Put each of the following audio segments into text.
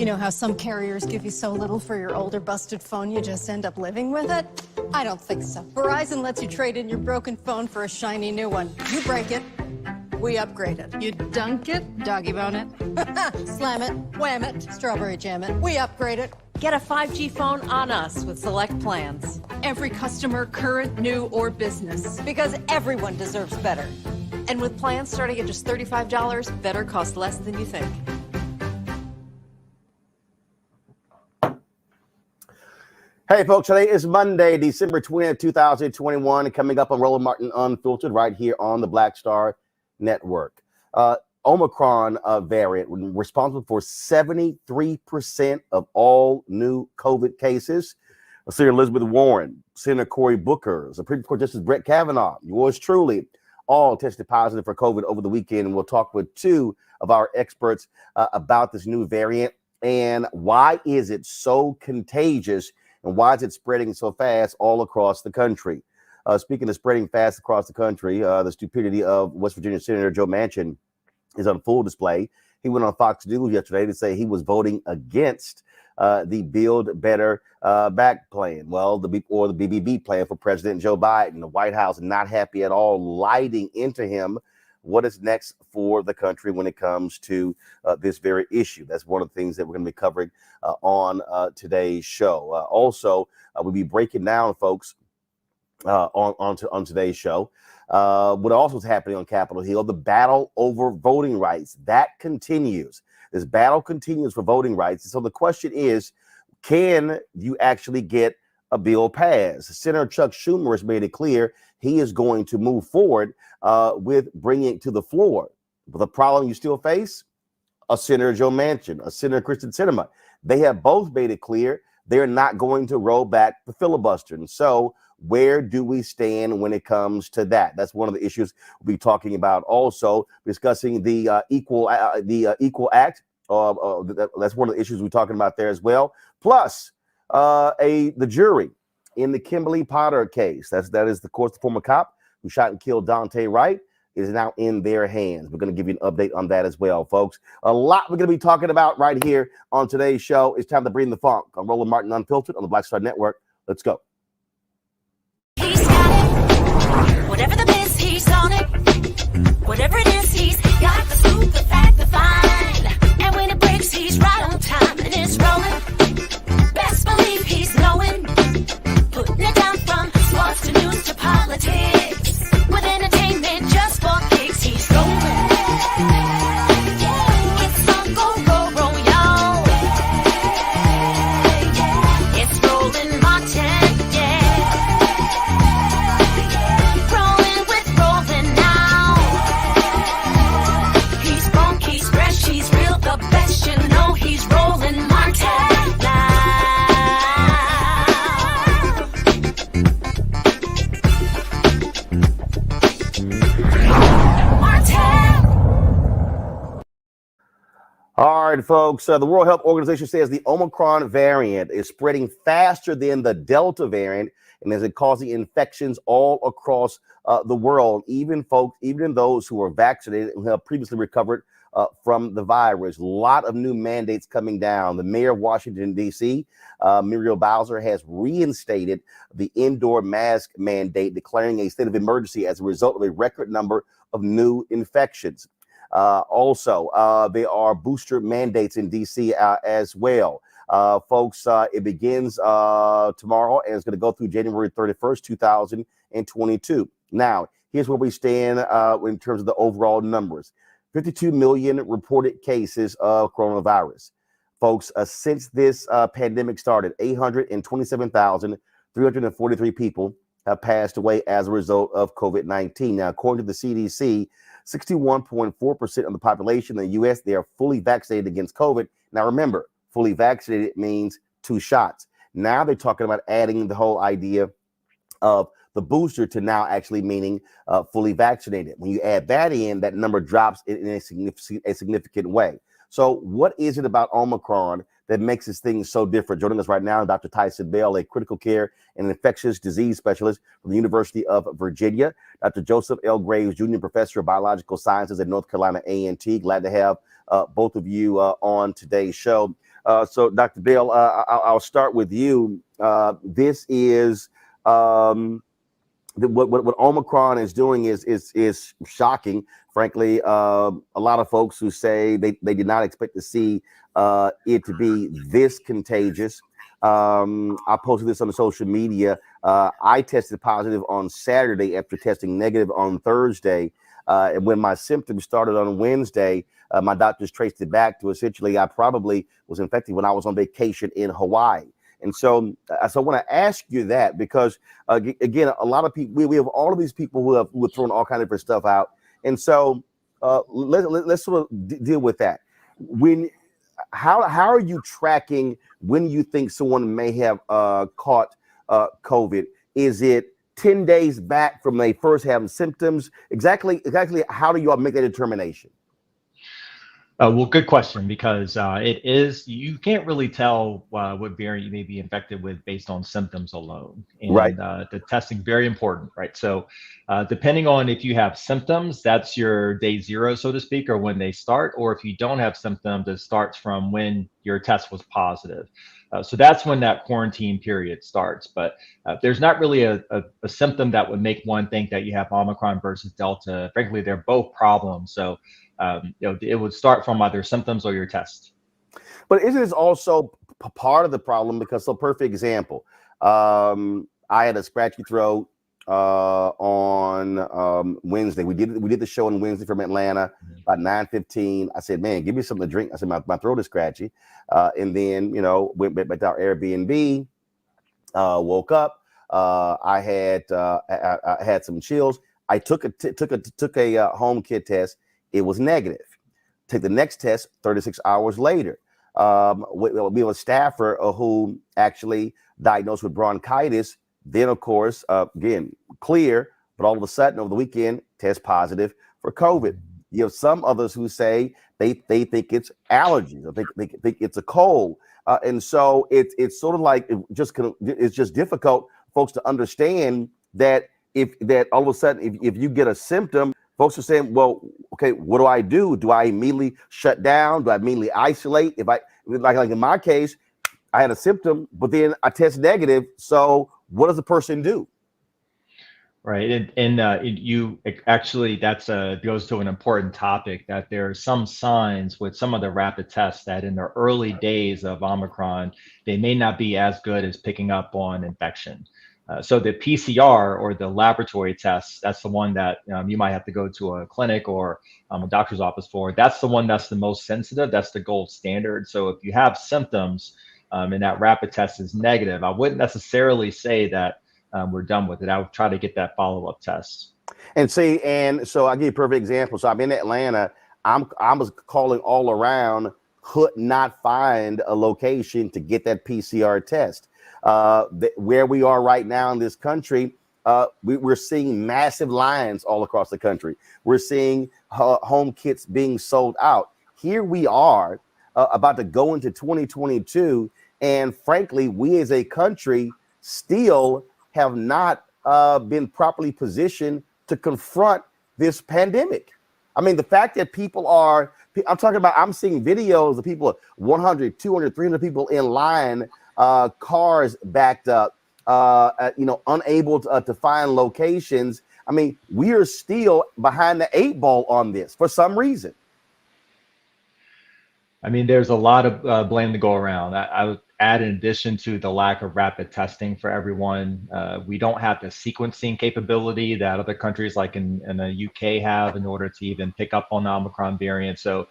You know how some carriers give you so little for your older busted phone you just end up living with it? I don't think so. Verizon lets you trade in your broken phone for a shiny new one. You break it, We upgraded. You dunk it, doggy bone it. Slam it, wham it, strawberry jam it. We upgrade it. Get a 5G phone on us with select plans. Every customer, current, new, or business. Because everyone deserves better. And with plans starting at just $35, better costs less than you think. Hey, folks, today is Monday, December 20th, 2021, coming up on Roland Martin Unfiltered right here on the Black Star Network. Omicron variant responsible for 73% of all new COVID cases. Senator Elizabeth Warren, Senator Cory Booker, Supreme Court Justice Brett Kavanaugh, yours truly, all tested positive for COVID over the weekend. And we'll talk with two of our experts about this new variant and why is it so contagious and why is it spreading so fast all across the country. Speaking of spreading fast across the country, the stupidity of West Virginia Senator Joe Manchin is on full display. He went on Fox News yesterday to say he was voting against the Build Better Back plan. Well, the BBB plan for President Joe Biden. The White House not happy at all, lighting into him what is next for the country when it comes to this very issue. That's one of the things that we're going to be covering on today's show. Also, we'll be breaking down, folks, on today's show. What also is happening on Capitol Hill, the battle over voting rights, that continues. This battle continues for voting rights. And so the question is, can you actually get a bill passed? Senator Chuck Schumer has made it clear he is going to move forward with bringing it to the floor. But the problem you still face, a Senator Joe Manchin, a Senator Kristen Sinema, they have both made it clear they're not going to roll back the filibuster. And so where do we stand when it comes to that? That's one of the issues we'll be talking about. Also discussing the Equal Act. That's one of the issues we're talking about there as well. Plus the jury in the Kimberly Potter case. That is, of course, the former cop who shot and killed Daunte Wright is now in their hands. We're going to give you an update on that as well, folks. A lot we're going to be talking about right here on today's show. It's time to bring the funk on Roland Martin Unfiltered on the Black Star Network. Let's go. He's got it. Whatever the biz, he's on it. Whatever it is, he's got the scoop, the fact, the find. And when it breaks, he's right on time and it's rolling. Best believe he's knowing. Putting it down from sports to news to politics. With entertainment just for kicks, he's rolling. It's on go, y'all. It's Roland Martin, rolling with Roland now. He's funky, he's fresh, he's real, the best, you know he's Roland Martin now. All right, folks, the World Health Organization says the Omicron variant is spreading faster than the Delta variant and is causing infections all across the world, even those who are vaccinated and have previously recovered from the virus. A lot of new mandates coming down. The mayor of Washington, D.C., Muriel Bowser, has reinstated the indoor mask mandate, declaring a state of emergency as a result of a record number of new infections. Also, there are booster mandates in D.C. As well. Folks, it begins tomorrow and it's going to go through January 31st, 2022. Now, here's where we stand in terms of the overall numbers. 52 million reported cases of coronavirus. Folks, since this pandemic started, 827,343 people have passed away as a result of COVID-19. Now, according to the CDC, 61.4% of the population in the U.S., they are fully vaccinated against COVID. Now, remember, fully vaccinated means 2 shots. Now they're talking about adding the whole idea of the booster to now actually meaning fully vaccinated. When you add that in, that number drops in a significant way. So what is it about Omicron that makes this thing so different? Joining us right now, Dr. Tyson Bell, a critical care and infectious disease specialist from the University of Virginia. Dr. Joseph L. Graves, Jr., Professor of Biological Sciences at North Carolina A&T. Glad to have both of you on today's show. So, Dr. Bell, I'll start with you. This is what Omicron is doing is shocking. Frankly, a lot of folks who say they did not expect to see it to be this contagious. I posted this on the social media. I tested positive on Saturday after testing negative on Thursday. And when my symptoms started on Wednesday, my doctors traced it back to essentially I probably was infected when I was on vacation in Hawaii. And so I want to ask you that because, again, a lot of people, we have all of these people who have thrown all kinds of different stuff out. And so let's sort of deal with that. How are you tracking when you think someone may have caught COVID? Is it 10 days back from they first having symptoms? Exactly how do you all make that determination? Well, good question, because you can't really tell what variant you may be infected with based on symptoms alone. And right. The testing very important, right? So depending on if you have symptoms, that's your day zero, so to speak, or when they start, or if you don't have symptoms, it starts from when your test was positive. So that's when that quarantine period starts. But there's not really a symptom that would make one think that you have Omicron versus Delta. Frankly, they're both problems. So it would start from either symptoms or your test. But isn't this also part of the problem? Because, so perfect example, I had a scratchy throat on Wednesday. We did the show on Wednesday from Atlanta about 9:15. I said, man, give me something to drink. I said, my throat is scratchy. And then, went back to our Airbnb, woke up. I had some chills. I took a home kit test. It was negative. Take the next test 36 hours later. We have a staffer who actually diagnosed with bronchitis. Then, of course, again, clear, but all of a sudden over the weekend, test positive for COVID. You have some others who say they think it's allergies, or they think it's a cold. And so it's sort of like it's just difficult, folks, to understand that all of a sudden, if you get a symptom, folks are saying, well, okay, what do I do? Do I immediately shut down? Do I immediately isolate? If like in my case, I had a symptom, but then I test negative. So what does the person do? Right, and you actually goes to an important topic, that there are some signs with some of the rapid tests that in the early days of Omicron, they may not be as good as picking up on infection. So the PCR, or the laboratory tests, that's the one that you might have to go to a clinic or a doctor's office for. That's the one that's the most sensitive. That's the gold standard. So if you have symptoms and that rapid test is negative, I wouldn't necessarily say that we're done with it. I would try to get that follow-up test. And so I'll give you a perfect example. So I'm in Atlanta. I was calling all around, could not find a location to get that PCR test. Where we are right now in this country, we're seeing massive lines all across the country. We're seeing home kits being sold out. Here we are about to go into 2022. And frankly, we as a country still have not been properly positioned to confront this pandemic. I mean, the fact that I'm seeing videos of people, 100, 200, 300 people in line, cars backed up, unable to find locations. I mean, we are still behind the 8 ball on this for some reason. I mean, there's a lot of blame to go around. I would add, in addition to the lack of rapid testing for everyone, we don't have the sequencing capability that other countries like in the UK have in order to even pick up on the Omicron variant. So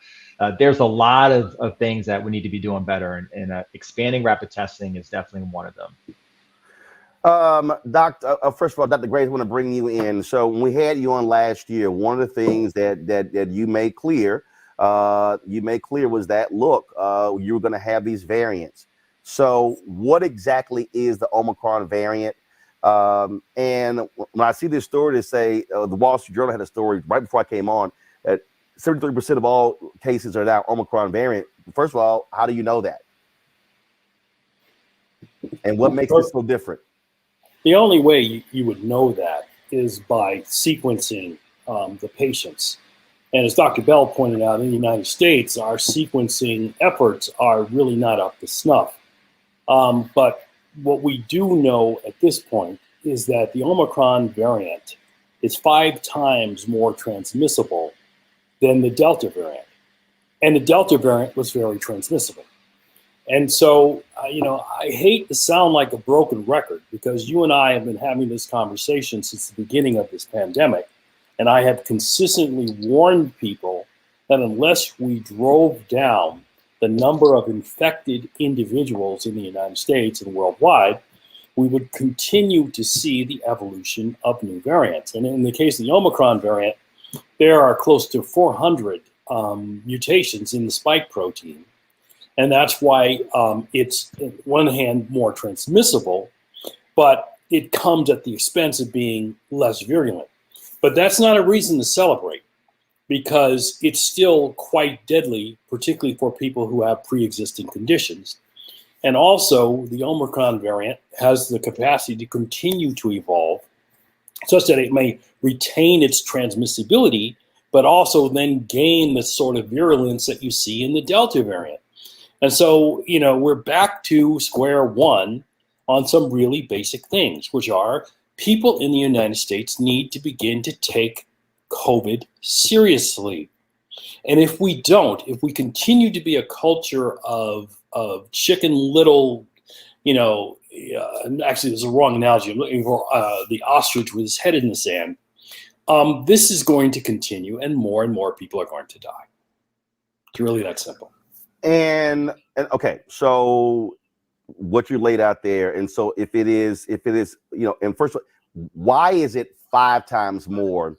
there's a lot of things that we need to be doing better, and expanding rapid testing is definitely one of them. First of all, Dr. Grace, I want to bring you in. So when we had you on last year, one of the things that you made clear was that, look, you were going to have these variants. So what exactly is the Omicron variant? And when I see this story, to say the Wall Street Journal had a story right before I came on that 73% of all cases are now Omicron variant. First of all, how do you know that? And what makes it so different? The only way you would know that is by sequencing the patients. And as Dr. Bell pointed out, in the United States, our sequencing efforts are really not up to snuff. But what we do know at this point is that the Omicron variant is 5 times more transmissible than the Delta variant. And the Delta variant was very transmissible. And so, I hate to sound like a broken record, because you and I have been having this conversation since the beginning of this pandemic. And I have consistently warned people that unless we drove down the number of infected individuals in the United States and worldwide, we would continue to see the evolution of new variants. And in the case of the Omicron variant, there are close to 400 mutations in the spike protein. And that's why it's, on one hand, more transmissible, but it comes at the expense of being less virulent. But that's not a reason to celebrate, because it's still quite deadly, particularly for people who have pre-existing conditions. And also, the Omicron variant has the capacity to continue to evolve such that it may retain its transmissibility, but also then gain the sort of virulence that you see in the Delta variant. And so, we're back to square one on some really basic things, which are people in the United States need to begin to take COVID seriously. And if we don't, if we continue to be a culture of chicken little, actually there's a wrong analogy, I'm looking for the ostrich with his head in the sand, this is going to continue, and more people are going to die. It's really that simple. And okay, so what you laid out there, and so if it is, and first, why is it 5 times more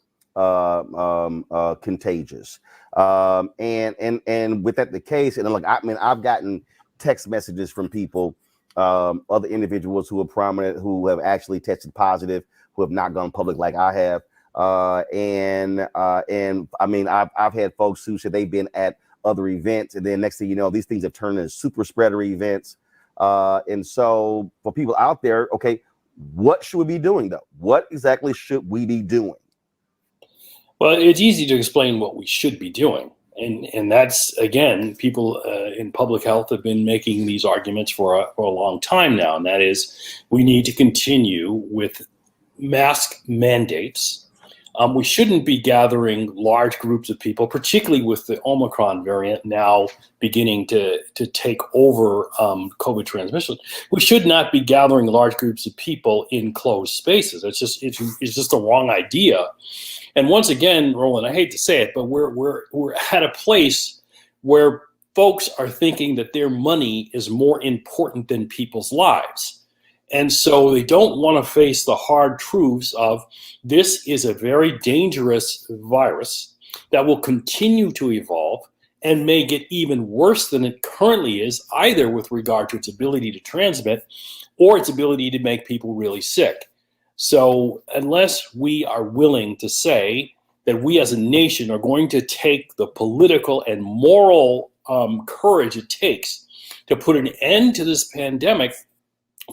contagious? And with that the case, and look, I've gotten text messages from people, other individuals who are prominent, who have actually tested positive, who have not gone public like I have, and I've had folks who said they've been at other events, and then next thing you know, these things have turned into super spreader events. And so for people out there, okay, what should we be doing though? What exactly should we be doing? Well, it's easy to explain what we should be doing. And that's, again, people in public health have been making these arguments for a long time now. And that is, we need to continue with mask mandates. We shouldn't be gathering large groups of people, particularly with the Omicron variant now beginning to take over COVID transmission. We should not be gathering large groups of people in closed spaces. It's just a wrong idea. And once again, Roland, I hate to say it, but we're at a place where folks are thinking that their money is more important than people's lives. And so they don't want to face the hard truths of this is a very dangerous virus that will continue to evolve and may get even worse than it currently is, either with regard to its ability to transmit or its ability to make people really sick. So unless we are willing to say that we as a nation are going to take the political and moral courage it takes to put an end to this pandemic,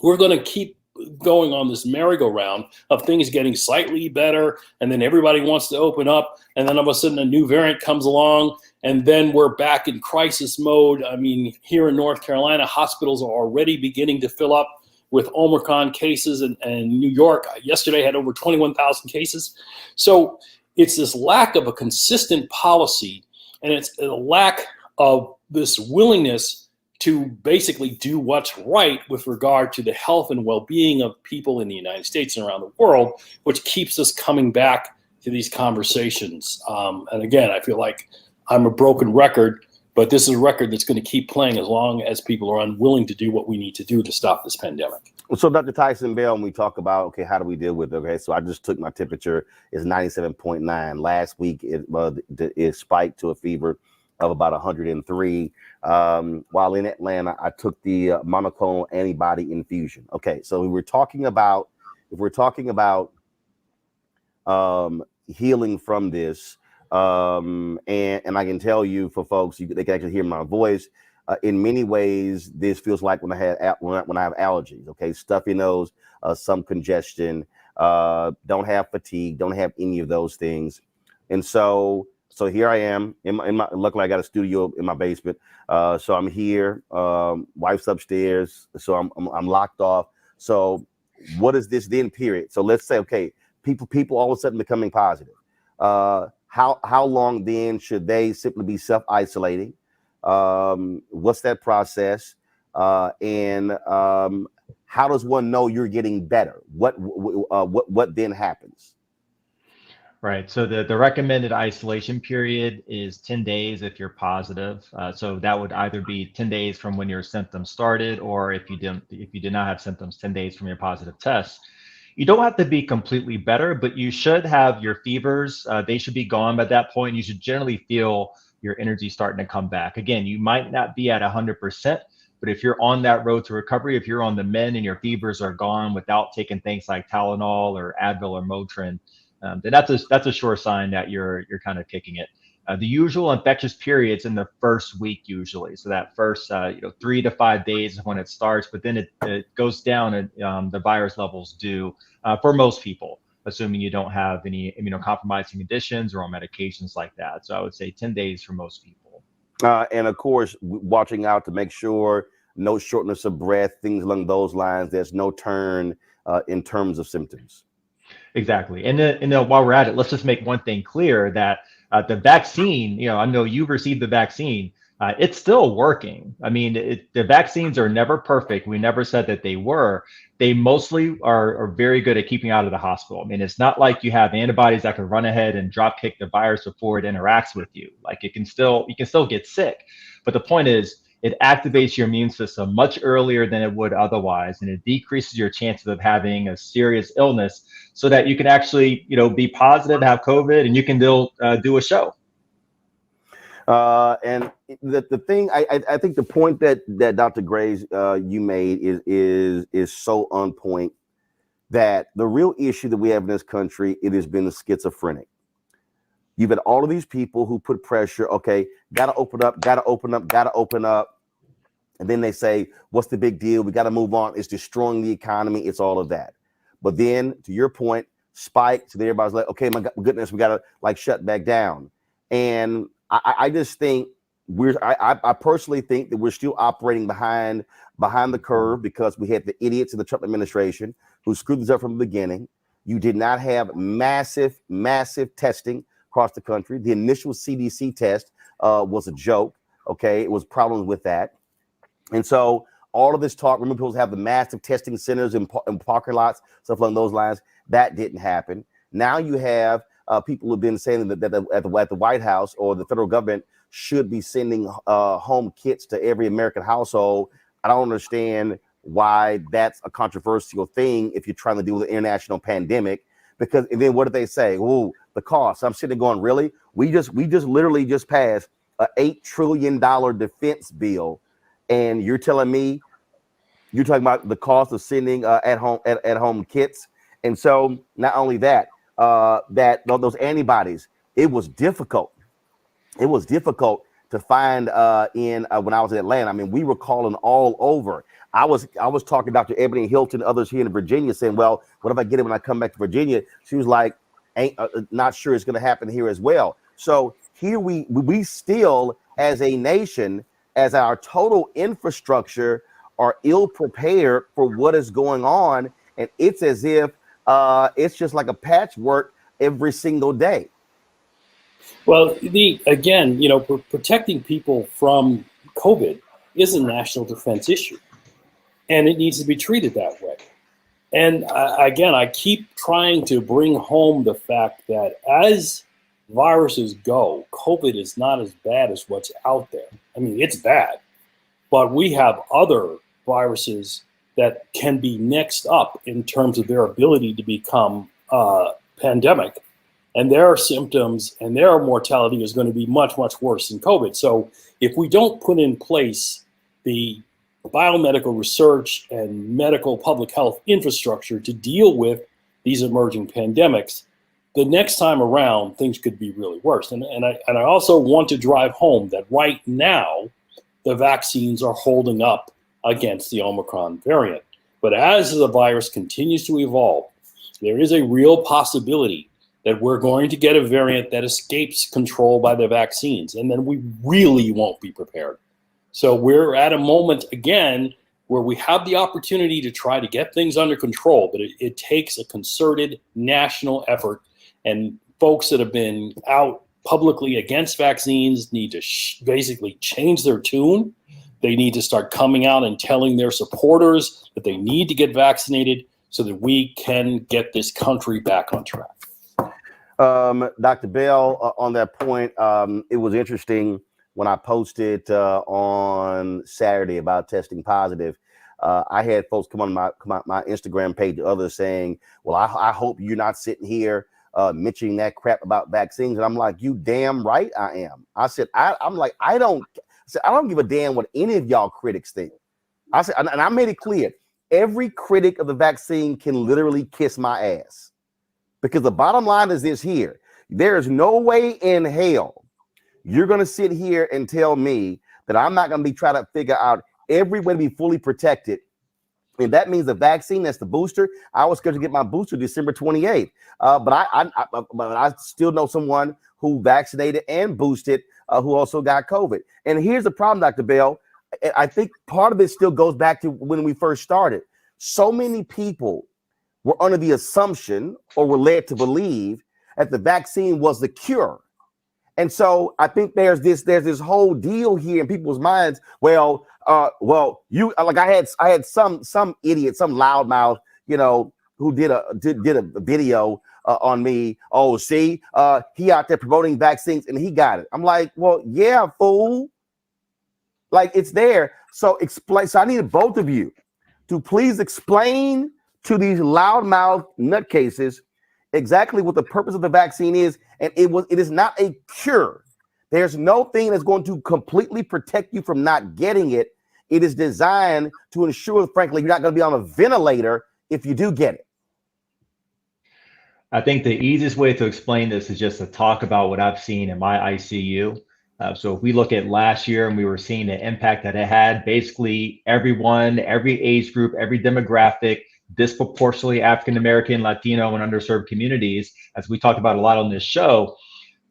we're going to keep going on this merry-go-round of things getting slightly better, and then everybody wants to open up, and then all of a sudden a new variant comes along, and then we're back in crisis mode. I mean, here in North Carolina, hospitals are already beginning to fill up with Omicron cases, and New York yesterday had over 21,000 cases. So it's this lack of a consistent policy, and it's a lack of this willingness to basically do what's right with regard to the health and well-being of people in the United States and around the world, which keeps us coming back to these conversations. And again, I feel like I'm a broken record, but this is a record that's going to keep playing as long as people are unwilling to do what we need to do to stop this pandemic. So Dr. Tyson Bell, when we talk about, okay, how do we deal with it? Okay, so I just took my temperature, it's 97.9. Last week, it spiked to a fever of about 103. While in Atlanta, I took the monoclonal antibody infusion. Okay, so if we're talking about healing from this, and I can tell you for folks, they can actually hear my voice. In many ways, this feels like when I have allergies. Okay, stuffy nose, some congestion, don't have fatigue, don't have any of those things, and so here I am in my luckily I got a studio in my basement. So I'm here, wife's upstairs. So I'm locked off. So what is this then period? So let's say, okay, people all of a sudden becoming positive. How long then should they simply be self-isolating? What's that process? And how does one know you're getting better? What then happens? Right. So the recommended isolation period is 10 days if you're positive. So that would either be 10 days from when your symptoms started, or if you did not have symptoms, 10 days from your positive test. You don't have to be completely better, but you should have your fevers. They should be gone by that point. You should generally feel your energy starting to come back. Again, you might not be at 100%, but if you're on that road to recovery, if you're on the mend and your fevers are gone without taking things like Tylenol or Advil or Motrin, then that's a sure sign that you're kind of kicking it. The usual infectious periods in the first week usually. So that first 3 to 5 days is when it starts, but then it goes down and the virus levels do for most people, assuming you don't have any immunocompromising conditions or on medications like that. So I would say 10 days for most people. And of course, watching out to make sure no shortness of breath, things along those lines. There's no turn in terms of symptoms. Exactly. And then while we're at it, let's just make one thing clear that the vaccine, I know you've received the vaccine, it's still working. I mean, the vaccines are never perfect. We never said that they were. They mostly are very good at keeping out of the hospital. I mean, it's not like you have antibodies that can run ahead and drop kick the virus before it interacts with you. Like you can still get sick. But the point is, it activates your immune system much earlier than it would otherwise, and it decreases your chances of having a serious illness, so that you can actually, be positive, have COVID, and you can still do a show. And the thing, I think the point that Dr. Graves you made is so on point, that the real issue that we have in this country, it has been the schizophrenic. You've had all of these people who put pressure. Okay, gotta open up. And then they say, what's the big deal? We got to move on. It's destroying the economy. It's all of that. But then, to your point, spike, so everybody's like, okay, my goodness, we got to shut back down. And I just think I personally think that we're still operating behind the curve, because we had the idiots in the Trump administration who screwed this up from the beginning. You did not have massive testing across the country. The initial CDC test was a joke. Okay, it was problems with that. And so all of this talk, remember, people have the massive testing centers in parking lots, stuff along those lines. That didn't happen. Now you have people who have been saying that at the White House or the federal government should be sending home kits to every American household. I don't understand why that's a controversial thing if you're trying to deal with an international pandemic. Because, and then what did they say? Oh, the cost. I'm sitting there going, really? We just literally just passed an $8 trillion defense bill. And you're telling me you're talking about the cost of sending at home kits. And so not only that, those antibodies, it was difficult. It was difficult to find when I was in Atlanta. I mean, we were calling all over. I was talking to Dr. Ebony Hilton, others here in Virginia, saying, well, what if I get it when I come back to Virginia? She was like, ain't not sure it's going to happen here as well. So here we still, as a nation, as our total infrastructure, are ill prepared for what is going on. And it's as if it's just like a patchwork every single day. Well, protecting people from COVID is a national defense issue, and it needs to be treated that way. And I keep trying to bring home the fact that as viruses go, COVID is not as bad as what's out there. I mean, it's bad, but we have other viruses that can be next up in terms of their ability to become pandemic, and their symptoms and their mortality is going to be much, much worse than COVID. So if we don't put in place the biomedical research and medical public health infrastructure to deal with these emerging pandemics, the next time around, things could be really worse. And I also want to drive home that right now, the vaccines are holding up against the Omicron variant. But as the virus continues to evolve, there is a real possibility that we're going to get a variant that escapes control by the vaccines, and then we really won't be prepared. So we're at a moment, again, where we have the opportunity to try to get things under control, but it takes a concerted national effort. And folks that have been out publicly against vaccines need to basically change their tune. They need to start coming out and telling their supporters that they need to get vaccinated so that we can get this country back on track. Dr. Bell, on that point, it was interesting when I posted on Saturday about testing positive. I had folks come on my Instagram page, others saying, well, I hope you're not sitting here mentioning that crap about vaccines. And I'm like, you damn right I am. I said, I'm like, I don't give a damn what any of y'all critics think. I said, and I made it clear, every critic of the vaccine can literally kiss my ass. Because the bottom line is this here. There is no way in hell you're going to sit here and tell me that I'm not going to be trying to figure out every way to be fully protected. And that means the vaccine, that's the booster. I was scheduled to get my booster December 28th. But I still know someone who vaccinated and boosted who also got COVID. And here's the problem, Dr. Bell. I think part of it still goes back to when we first started. So many people were under the assumption or were led to believe that the vaccine was the cure. And so I think there's this whole deal here in people's minds. Well, you like I had some idiot, some loudmouth, who did a video on me. Oh, see, he out there promoting vaccines and he got it. I'm like, well, yeah, fool. Like, it's there. So explain. So I needed both of you to please explain to these loudmouth nutcases exactly what the purpose of the vaccine is. And it is not a cure. There's no thing that's going to completely protect you from not getting it. It is designed to ensure, frankly, you're not going to be on a ventilator if you do get it. I think the easiest way to explain this is just to talk about what I've seen in my ICU. So if we look at last year and we were seeing the impact that it had, basically everyone, every age group, every demographic, disproportionately African-American, Latino, and underserved communities, as we talked about a lot on this show.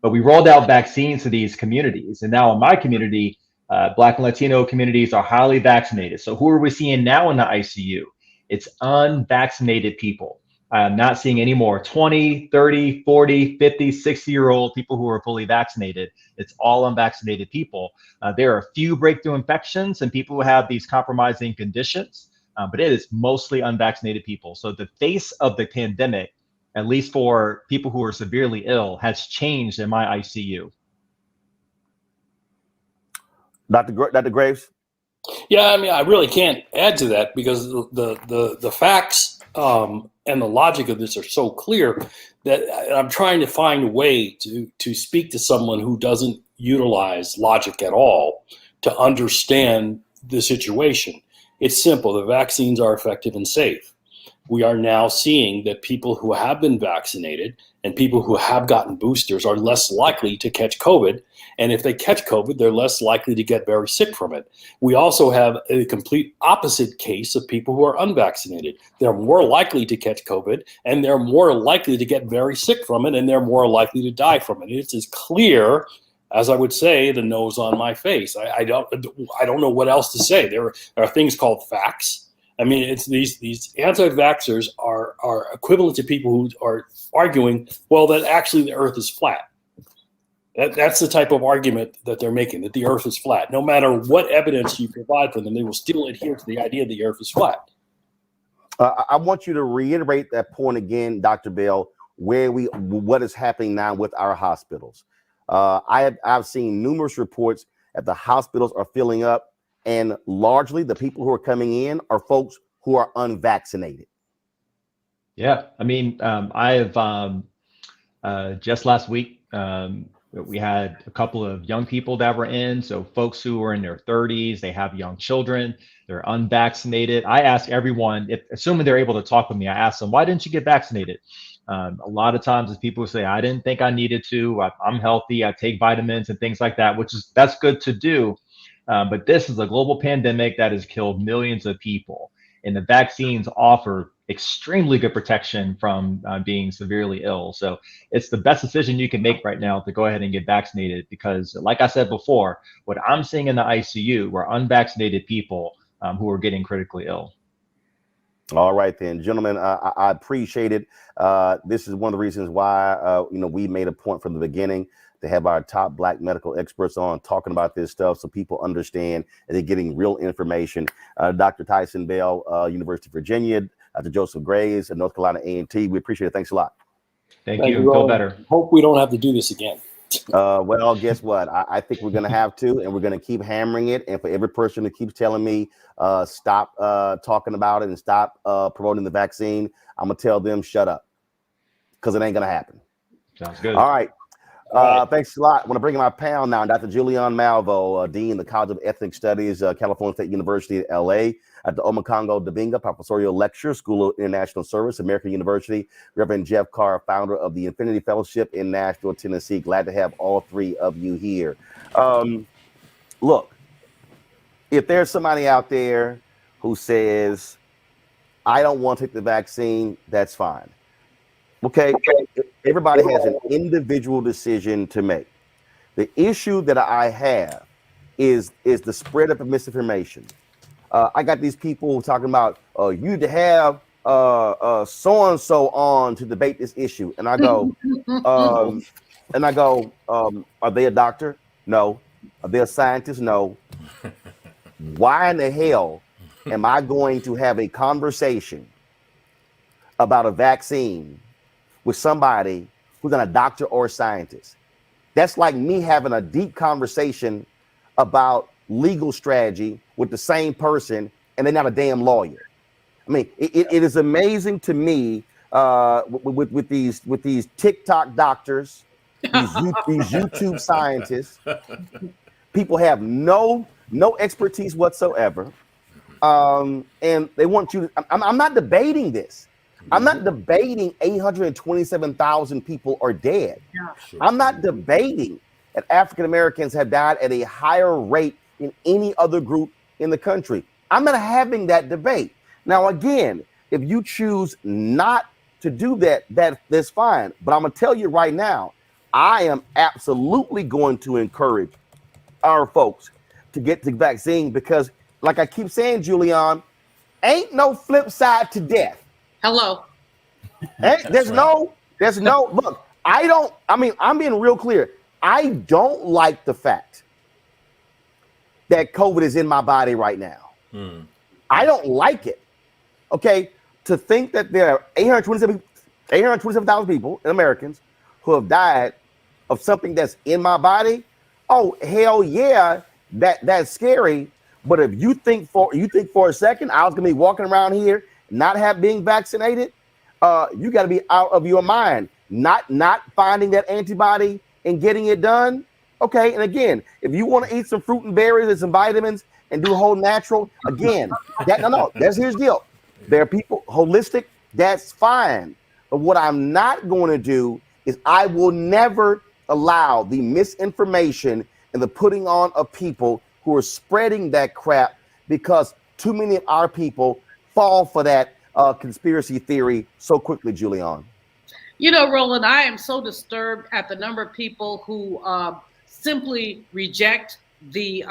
But we rolled out vaccines to these communities. And now in my community, Black and Latino communities are highly vaccinated. So who are we seeing now in the ICU? It's unvaccinated people. I'm not seeing any more 20, 30, 40, 50, 60-year-old people who are fully vaccinated. It's all unvaccinated people. There are a few breakthrough infections and people who have these compromising conditions, but it is mostly unvaccinated people. So the face of the pandemic, at least for people who are severely ill, has changed in my ICU. Dr. Graves? Yeah, I mean, I really can't add to that because the facts and the logic of this are so clear that I'm trying to find a way to speak to someone who doesn't utilize logic at all to understand the situation. It's simple. The vaccines are effective and safe. We are now seeing that people who have been vaccinated and people who have gotten boosters are less likely to catch COVID. And if they catch COVID, they're less likely to get very sick from it. We also have a complete opposite case of people who are unvaccinated. They're more likely to catch COVID and they're more likely to get very sick from it and they're more likely to die from it. It's as clear as I would say the nose on my face. I don't know what else to say. There are things called facts. I mean, it's these anti-vaxxers are equivalent to people who are arguing, well, that actually the earth is flat. That's the type of argument that they're making, that the earth is flat. No matter what evidence you provide for them, they will still adhere to the idea that the earth is flat. I want you to reiterate that point again, Dr. Bell, what is happening now with our hospitals. I've seen numerous reports that the hospitals are filling up, and largely the people who are coming in are folks who are unvaccinated. Yeah, I mean, I have just last week, we had a couple of young people that were in. So folks who are in their 30s, they have young children, they're unvaccinated. I ask everyone, assuming they're able to talk with me, I ask them, why didn't you get vaccinated? A lot of times it's people who say, I didn't think I needed to, I'm healthy, I take vitamins and things like that, that's good to do. But this is a global pandemic that has killed millions of people. And the vaccines offer extremely good protection from being severely ill. So it's the best decision you can make right now to go ahead and get vaccinated, because like I said before, what I'm seeing in the ICU were unvaccinated people who are getting critically ill. All right, then, gentlemen, I appreciate it. This is one of the reasons why, we made a point from the beginning to have our top Black medical experts on talking about this stuff so people understand and they're getting real information. Dr. Tyson Bell, University of Virginia, Dr. Joseph Graves at North Carolina A&T. We appreciate it. Thanks a lot. Thank you. Feel better. Hope we don't have to do this again. Well, guess what? I think we're going to have to, and we're going to keep hammering it. And for every person who keeps telling me, stop talking about it and stop promoting the vaccine, I'm going to tell them, shut up, because it ain't going to happen. Sounds good. All right. Thanks a lot. I want to bring in my panel now. Dr. Julian Malvo, Dean of the College of Ethnic Studies, California State University at LA. At the Omekongo Dabinga, Professorial Lecturer, School of International Service, American University. Reverend Jeff Carr, founder of the Infinity Fellowship in Nashville, Tennessee. Glad to have all three of you here. Look, if there's somebody out there who says, I don't want to take the vaccine, that's fine. Okay, everybody has an individual decision to make. The issue that I have is the spread of misinformation. I got these people talking about you need to have so-and-so on to debate this issue. And I go, are they a doctor? No. Are they a scientist? No. Why in the hell am I going to have a conversation about a vaccine with somebody who's not a doctor or a scientist? That's like me having a deep conversation about legal strategy with the same person, and they're not a damn lawyer. I mean, it is amazing to me with these TikTok doctors, these YouTube scientists. People have no expertise whatsoever, and they want you to. I'm not debating this. I'm not debating 827,000 people are dead. I'm not debating that African Americans have died at a higher rate than any other group in the country. I'm not having that debate. Now, again, if you choose not to do that, that's fine. But I'm gonna tell you right now, I am absolutely going to encourage our folks to get the vaccine because, like I keep saying, Julian, ain't no flip side to death. Hello. There's no look. I'm being real clear. I don't like the fact that COVID is in my body right now. I don't like it. Okay, to think that there are 827,000 people, Americans, who have died of something that's in my body. Oh, hell yeah, that's scary. But if you think for a second I was gonna be walking around here not being vaccinated, you got to be out of your mind. Not finding that antibody and getting it done. Okay, and again, if you want to eat some fruit and berries and some vitamins and do a whole natural, again, that's his deal. There are people holistic, that's fine. But what I'm not going to do is I will never allow the misinformation and the putting on of people who are spreading that crap, because too many of our people fall for that conspiracy theory so quickly, Julian. You know, Roland, I am so disturbed at the number of people who simply reject the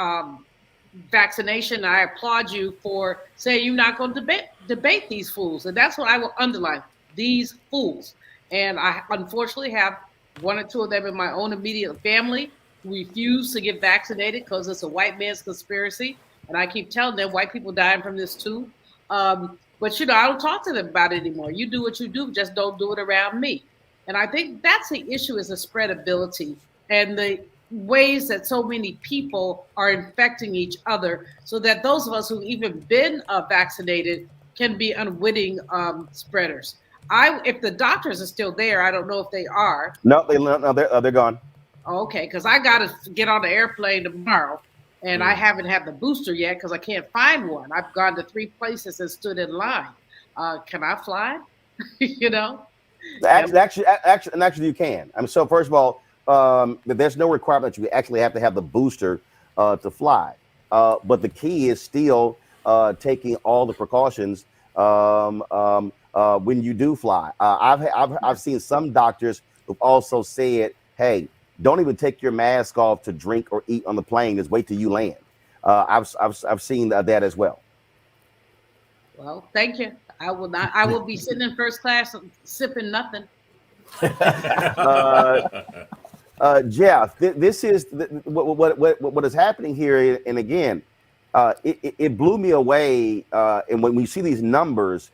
vaccination. I applaud you for saying you're not going to debate these fools. And that's what I will underline, these fools. And I unfortunately have one or two of them in my own immediate family who refuse to get vaccinated because it's a white man's conspiracy. And I keep telling them white people dying from this too. But, you know, I don't talk to them about it anymore. You do what you do, just don't do it around me. And I think that's the issue, is the spreadability and the ways that so many people are infecting each other, so that those of us who've even been vaccinated can be unwitting spreaders. If the doctors are still there, I don't know if they are. No, they're gone. Okay, because I got to get on the airplane tomorrow. And I haven't had the booster yet because I can't find one. I've gone to 3 places and stood in line. Can I fly? You know? Actually, you can. So first of all, there's no requirement that you actually have to have the booster to fly. But the key is still taking all the precautions when you do fly. I've seen some doctors who've also said, hey, don't even take your mask off to drink or eat on the plane. Just wait till you land. I've seen that as well. Well, thank you. I will not. I will be sitting in first class sipping nothing. Jeff, this is what is happening here, and again, it blew me away. And when we see these numbers,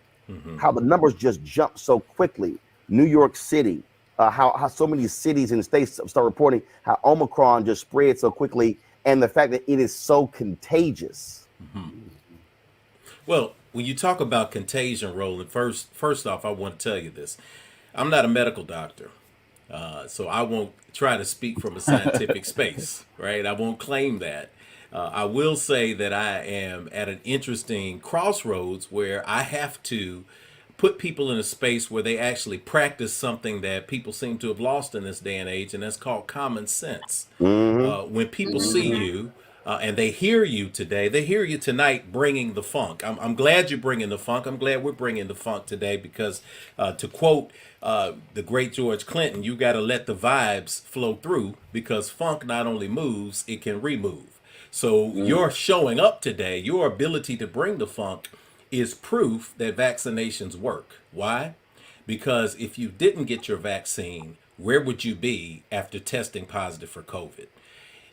how the numbers just jump so quickly. New York City, how so many cities and states start reporting how Omicron just spread so quickly, and the fact that it is so contagious. Well, when you talk about contagion, Roland, first off, I want to tell you this. I'm not a medical doctor, so I won't try to speak from a scientific space, right? I won't claim that. I will say that I am at an interesting crossroads where I have to put people in a space where they actually practice something that people seem to have lost in this day and age, and that's called common sense. When people see you and they hear you today, they hear you tonight bringing the funk. I'm glad you're bringing the funk. I'm glad we're bringing the funk today because to quote the great George Clinton, you got to let the vibes flow through because funk not only moves, it can remove. So your showing up today, your ability to bring the funk is proof that vaccinations work. Why? Because if you didn't get your vaccine, where would you be after testing positive for COVID?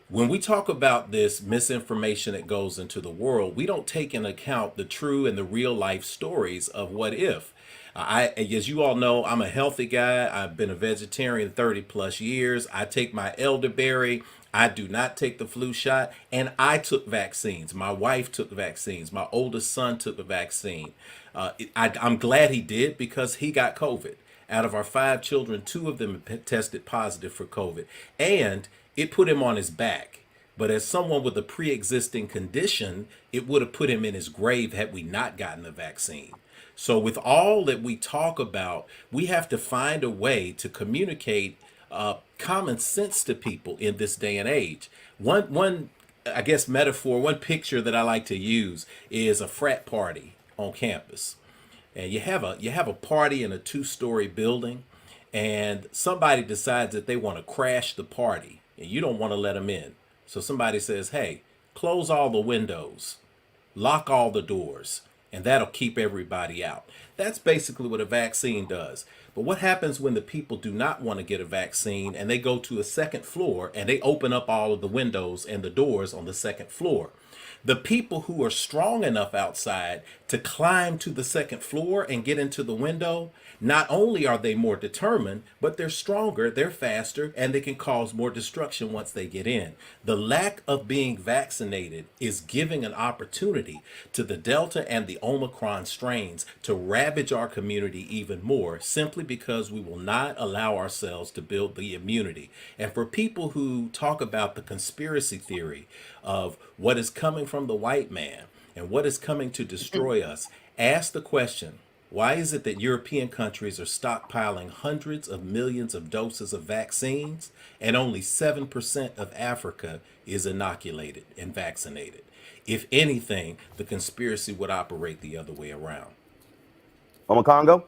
When we talk about this misinformation that goes into the world, we don't take into account the true and the real life stories of what if. As you all know, I'm a healthy guy. I've been a vegetarian 30 plus years. I take my elderberry. I do not take the flu shot, and I took vaccines. My wife took vaccines. My oldest son took the vaccine. I'm glad he did because he got COVID. Out of our 5 children, 2 of them tested positive for COVID, and it put him on his back. But as someone with a pre-existing condition, it would have put him in his grave had we not gotten the vaccine. So with all that we talk about, we have to find a way to communicate common sense to people in this day and age. One I guess metaphor, one picture that I like to use is a frat party on campus. And you have a party in a 2-story building, and somebody decides that they want to crash the party, and you don't want to let them in. So somebody says, "Hey, close all the windows, lock all the doors, and that'll keep everybody out." That's basically what a vaccine does. But what happens when the people do not want to get a vaccine and they go to a second floor and they open up all of the windows and the doors on the second floor? The people who are strong enough outside to climb to the second floor and get into the window, not only are they more determined, but they're stronger, they're faster, and they can cause more destruction once they get in. The lack of being vaccinated is giving an opportunity to the Delta and the Omicron strains to ravage our community even more, simply because we will not allow ourselves to build the immunity. And for people who talk about the conspiracy theory of what is coming from the white man and what is coming to destroy us, ask the question, why is it that European countries are stockpiling hundreds of millions of doses of vaccines and only 7% of Africa is inoculated and vaccinated? If anything, the conspiracy would operate the other way around. Congo?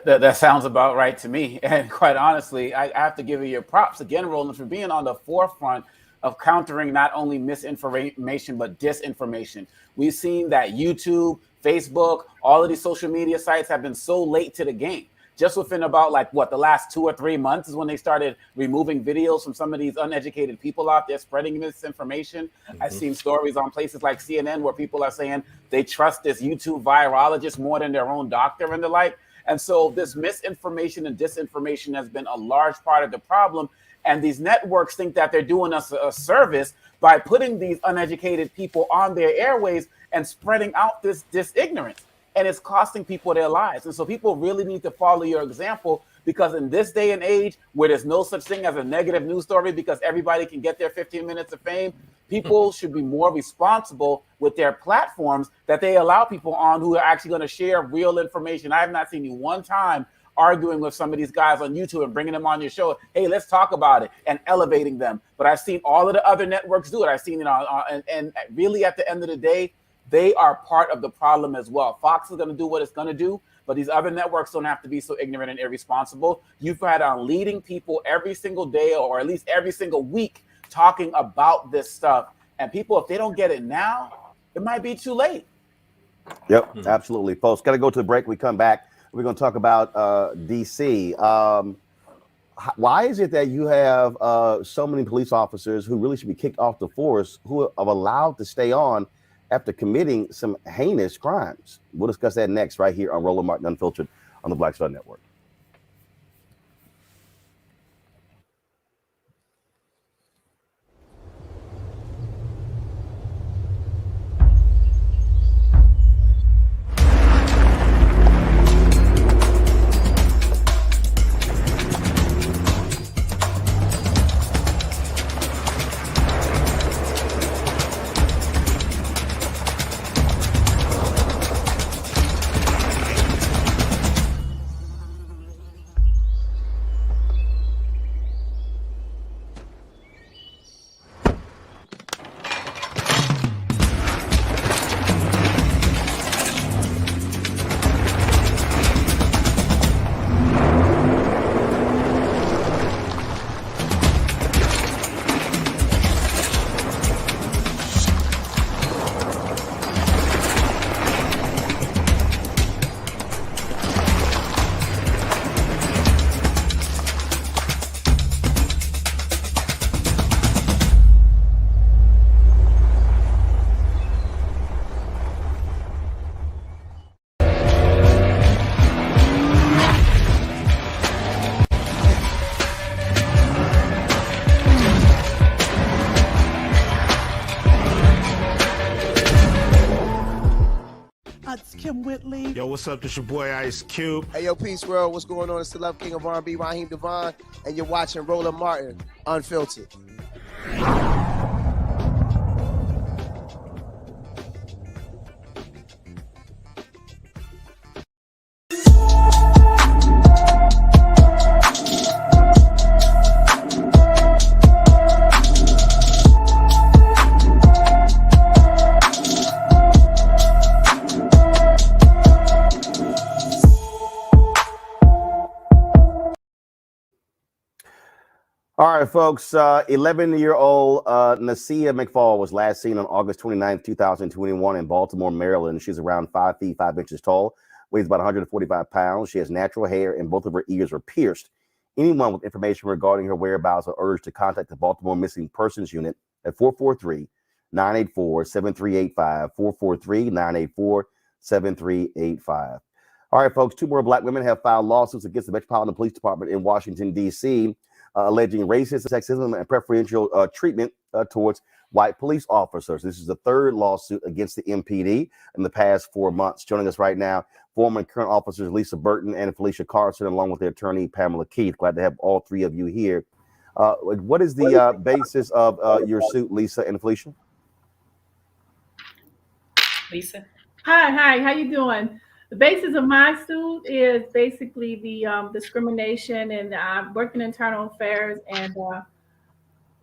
That sounds about right to me. And quite honestly, I have to give you your props again, Roland, for being on the forefront of countering not only misinformation, but disinformation. We've seen that YouTube, Facebook, all of these social media sites have been so late to the game. Just within about the last 2 or 3 months is when they started removing videos from some of these uneducated people out there spreading misinformation. I've seen stories on places like CNN where people are saying they trust this YouTube virologist more than their own doctor and the like. And so this misinformation and disinformation has been a large part of the problem. And these networks think that they're doing us a service by putting these uneducated people on their airways and spreading out this ignorance. And it's costing people their lives. And so people really need to follow your example, because in this day and age where there's no such thing as a negative news story because everybody can get their 15 minutes of fame, people should be more responsible with their platforms that they allow people on who are actually going to share real information. I have not seen you one time arguing with some of these guys on YouTube and bringing them on your show. Hey, let's talk about it, and elevating them. But I've seen all of the other networks do it. I've seen it and really at the end of the day, they are part of the problem as well. Fox is going to do what it's going to do, but these other networks don't have to be so ignorant and irresponsible. You've had on leading people every single day, or at least every single week, talking about this stuff. And people, if they don't get it now, it might be too late. Yep, absolutely. Folks, got to go to the break. We come back. We're going to talk about DC. Why is it that you have so many police officers who really should be kicked off the force who are allowed to stay on after committing some heinous crimes? We'll discuss that next right here on Roland Martin Unfiltered on the Black Star Network. Yo, what's up? This your boy Ice Cube. Hey, yo, Peace World. What's going on? It's the Love King of R&B, Raheem Devon, and you're watching Roland Martin Unfiltered. All right, folks. 11-year-old Nasia McFall was last seen on August 29th, 2021 in Baltimore, Maryland. She's around 5 feet 5 inches tall, weighs about 145 pounds. She has natural hair and both of her ears are pierced. Anyone with information regarding her whereabouts are urged to contact the Baltimore Missing Persons Unit at 443-984-7385, 443-984-7385. All right, folks. 2 more Black women have filed lawsuits against the Metropolitan Police Department in Washington, D.C., alleging racist, sexism, and preferential treatment towards white police officers. This is the 3rd lawsuit against the MPD in the past 4 months. Joining us right now, former and current officers Lisa Burton and Felicia Carson, along with their attorney Pamela Keith. Glad to have all 3 of you here. What is the basis of your suit, Lisa and Felicia? Lisa. Hi, how you doing? The basis of my suit is basically the discrimination, and I worked in internal affairs and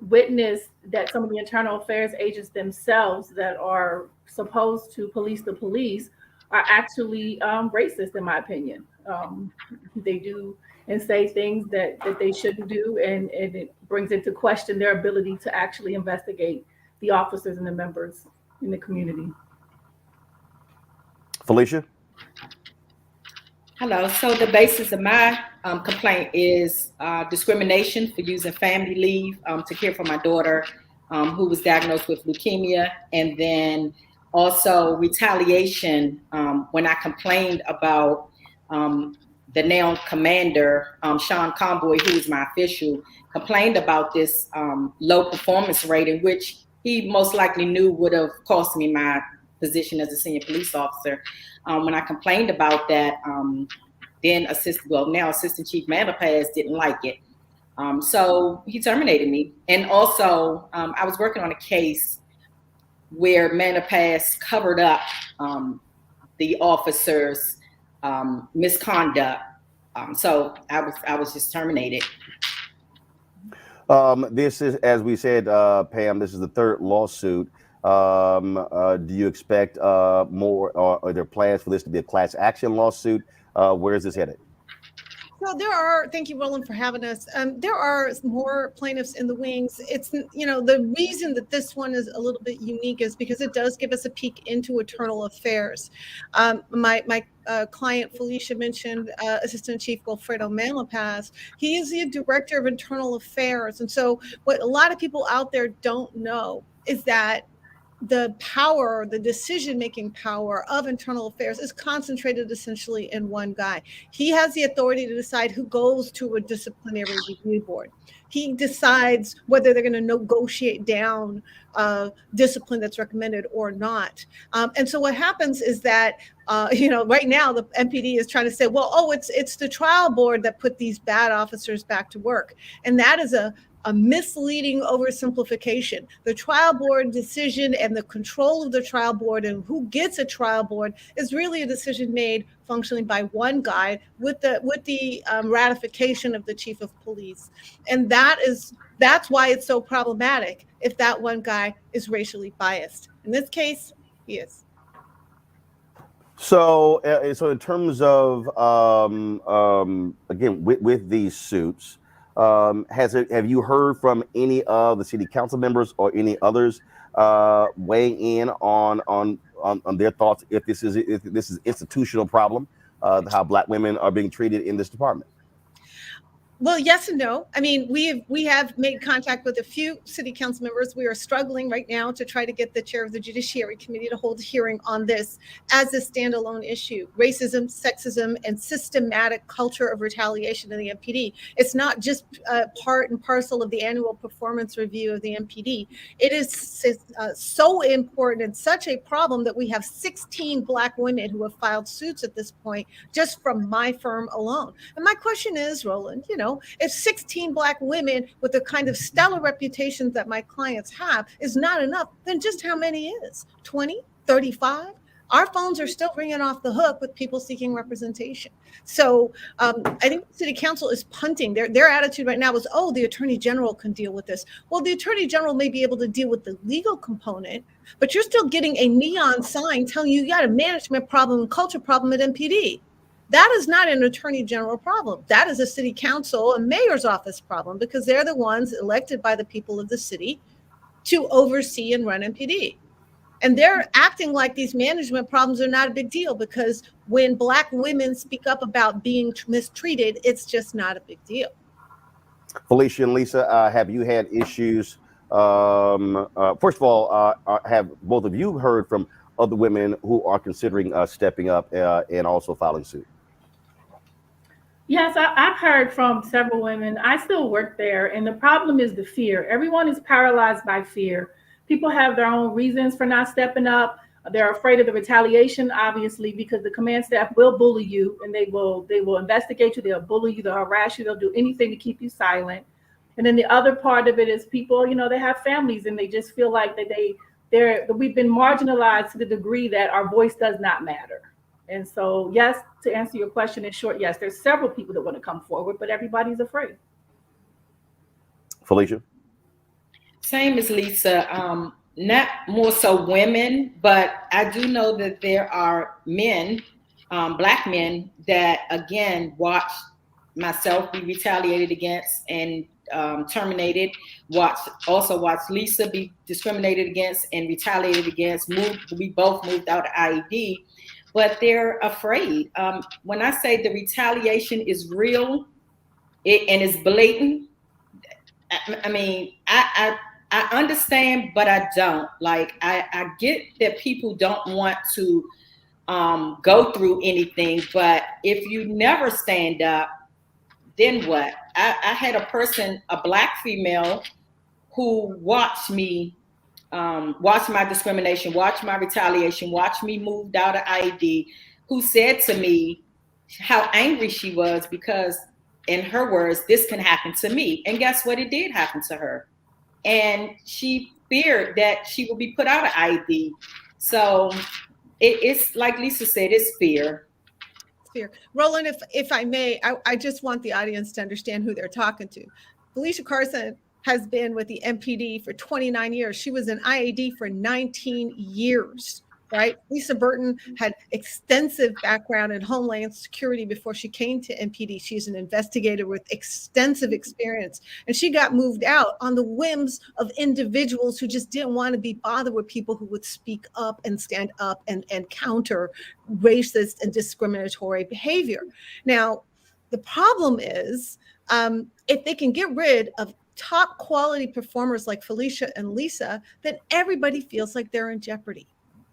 witnessed that some of the internal affairs agents themselves that are supposed to police the police are actually racist, in my opinion. They do and say things that they shouldn't do, and it brings into question their ability to actually investigate the officers and the members in the community. Felicia? Hello. So the basis of my complaint is discrimination for using family leave to care for my daughter who was diagnosed with leukemia, and then also retaliation when I complained about the now commander, Sean Conboy, who is my official, complained about this low performance rating, which he most likely knew would have cost me my position as a senior police officer. When I complained about that, then now Assistant Chief Manapaz didn't like it. So he terminated me. And also, I was working on a case where Manapaz covered up the officer's misconduct. So I was just terminated. This is, as we said, Pam, this is the 3rd lawsuit. Do you expect more, or are there plans for this to be a class action lawsuit? Where is this headed? So there are, thank you, Roland, for having us. There are more plaintiffs in the wings. It's, the reason that this one is a little bit unique is because it does give us a peek into internal affairs. My client, Felicia, mentioned Assistant Chief Wilfredo Malapaz. He is the Director of Internal Affairs. And so what a lot of people out there don't know is that the power, the decision-making power of internal affairs is concentrated essentially in one guy. He has the authority to decide who goes to a disciplinary review board. He decides whether they're going to negotiate down discipline that's recommended or not. And so what happens is that, right now the MPD is trying to say, well, it's the trial board that put these bad officers back to work. And that is a misleading oversimplification. The trial board decision and the control of the trial board and who gets a trial board is really a decision made functionally by one guy with the ratification of the chief of police. And that's why it's so problematic if that one guy is racially biased. In this case, he is. So in terms of again with these suits, have you heard from any of the city council members or any others weighing in on their thoughts if this is institutional problem, how Black women are being treated in this department? Well, yes and no. I mean, we have made contact with a few city council members. We are struggling right now to try to get the chair of the Judiciary Committee to hold a hearing on this as a standalone issue. Racism, sexism, and systematic culture of retaliation in the MPD. It's not just part and parcel of the annual performance review of the MPD. It is so important and such a problem that we have 16 Black women who have filed suits at this point, just from my firm alone. And my question is, Roland, if 16 Black women with the kind of stellar reputations that my clients have is not enough, then just how many is? 20, 35? Our phones are still ringing off the hook with people seeking representation. So I think the city council is punting. Their attitude right now is, the attorney general can deal with this. Well, the attorney general may be able to deal with the legal component, but you're still getting a neon sign telling you got a management problem and culture problem at MPD. That is not an attorney general problem. That is a city council and mayor's office problem, because they're the ones elected by the people of the city to oversee and run MPD. And they're acting like these management problems are not a big deal, because when Black women speak up about being mistreated, it's just not a big deal. Felicia and Lisa, have you had issues? First of all, have both of you heard from other women who are considering stepping up and also filing suit? Yes, I've heard from several women. I still work there, and the problem is the fear. Everyone is paralyzed by fear. People have their own reasons for not stepping up. They're afraid of the retaliation, obviously, because the command staff will bully you, and they will investigate you. They'll bully you. They'll harass you. They'll do anything to keep you silent. And then the other part of it is people, they have families, and they just feel like that we've been marginalized to the degree that our voice does not matter. And so, yes, to answer your question in short, yes, there's several people that want to come forward, but everybody's afraid. Felicia? Same as Lisa, not more so women, but I do know that there are men, Black men, that, again, watch myself be retaliated against and terminated, watch Lisa be discriminated against and retaliated against. We both moved out of IED, but they're afraid. When I say the retaliation is real and it's blatant, I mean, I understand, but I don't. Like, I get that people don't want to go through anything, but if you never stand up, then what? I had a person, a Black female, who watched me, watched my discrimination, watched my retaliation, watched me moved out of IED, who said to me how angry she was because, in her words, this can happen to me. And guess what? It did happen to her. And she feared that she would be put out of IED. So it's like Lisa said, it's fear. Fear. Roland, if I may, I just want the audience to understand who they're talking to. Felicia Carson has been with the MPD for 29 years. She was in IAD for 19 years. right? Lisa Burton had extensive background in Homeland Security before she came to MPD. She's an investigator with extensive experience. And she got moved out on the whims of individuals who just didn't want to be bothered with people who would speak up and stand up and counter racist and discriminatory behavior. Now, the problem is if they can get rid of top quality performers like Felicia and Lisa, then everybody feels like they're in jeopardy.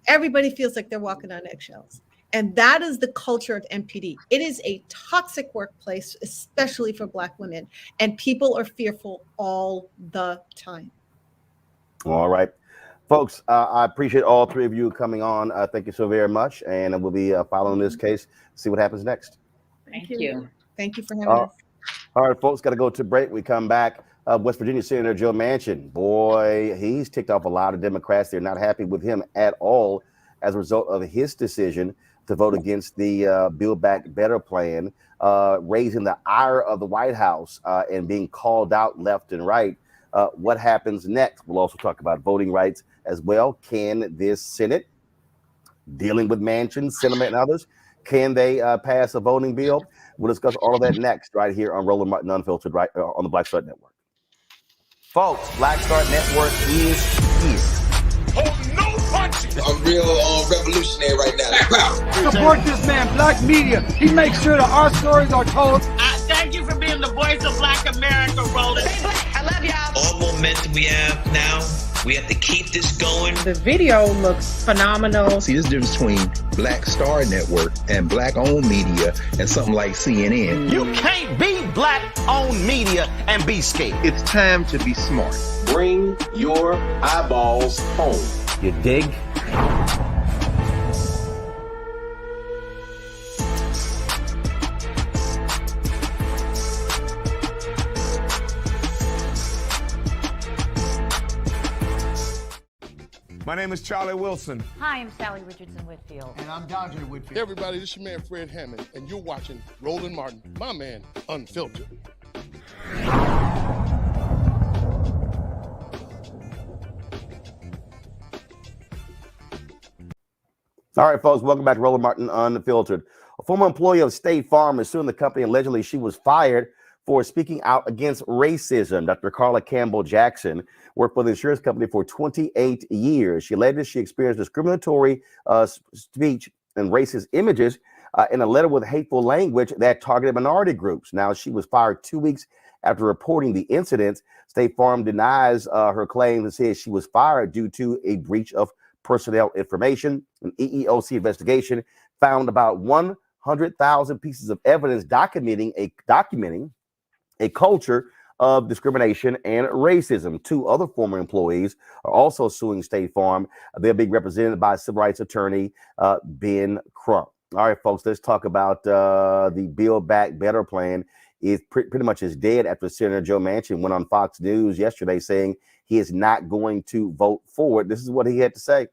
Everybody feels like they're walking on eggshells. And that is the culture of MPD. It is a toxic workplace, especially for Black women. And people are fearful all the time. All right. Folks, I appreciate all three of you coming on. Thank you so very much. And we'll be following this case, see what happens next. Thank you. Thank you for having us. All right, folks, got to go to break. We come back. West Virginia Senator Joe Manchin, boy, he's ticked off a lot of Democrats. They're not happy with him at all as a result of his decision to vote against the Build Back Better plan, raising the ire of the White House and being called out left and right. What happens next? We'll also talk about voting rights as well. Can this Senate, dealing with Manchin, Sinema, and others, can they pass a voting bill? We'll discuss all of that next right here on Roland Martin Unfiltered, right on the Black Star Network. Folks, Black Star Network is here. Oh, no punches! I'm real revolutionary right now. Support this man, Black media. He makes sure that our stories are told. Thank you for being the voice of Black America, Roland. I love y'all. All momentum we have now. We have to keep this going. The video looks phenomenal. See, this difference between Black Star Network and Black-owned media and something like CNN. You can't be Black-owned media and be scared. It's time to be smart. Bring your eyeballs home. You dig? My name is Charlie Wilson. Hi, I'm Sally Richardson Whitfield. And I'm Daunte Whitfield. Hey everybody, this is your man Fred Hammond, and you're watching Roland Martin, my man, Unfiltered. All right, folks, welcome back to Roland Martin Unfiltered. A former employee of State Farm is suing the company. Allegedly, she was fired for speaking out against racism. Dr. Carla Campbell Jackson worked for the insurance company for 28 years. She alleged she experienced discriminatory speech and racist images in a letter with hateful language that targeted minority groups. Now, she was fired 2 weeks after reporting the incidents. State Farm denies her claims and says she was fired due to a breach of personnel information. An EEOC investigation found about 100,000 pieces of evidence documenting a culture of discrimination and racism. Two other former employees are also suing State Farm. They're being represented by civil rights attorney Ben Crump. All right, folks, let's talk about the Build Back Better plan. Is pretty much is dead after Senator Joe Manchin went on Fox News yesterday saying he is not going to vote for it. This is what he had to say.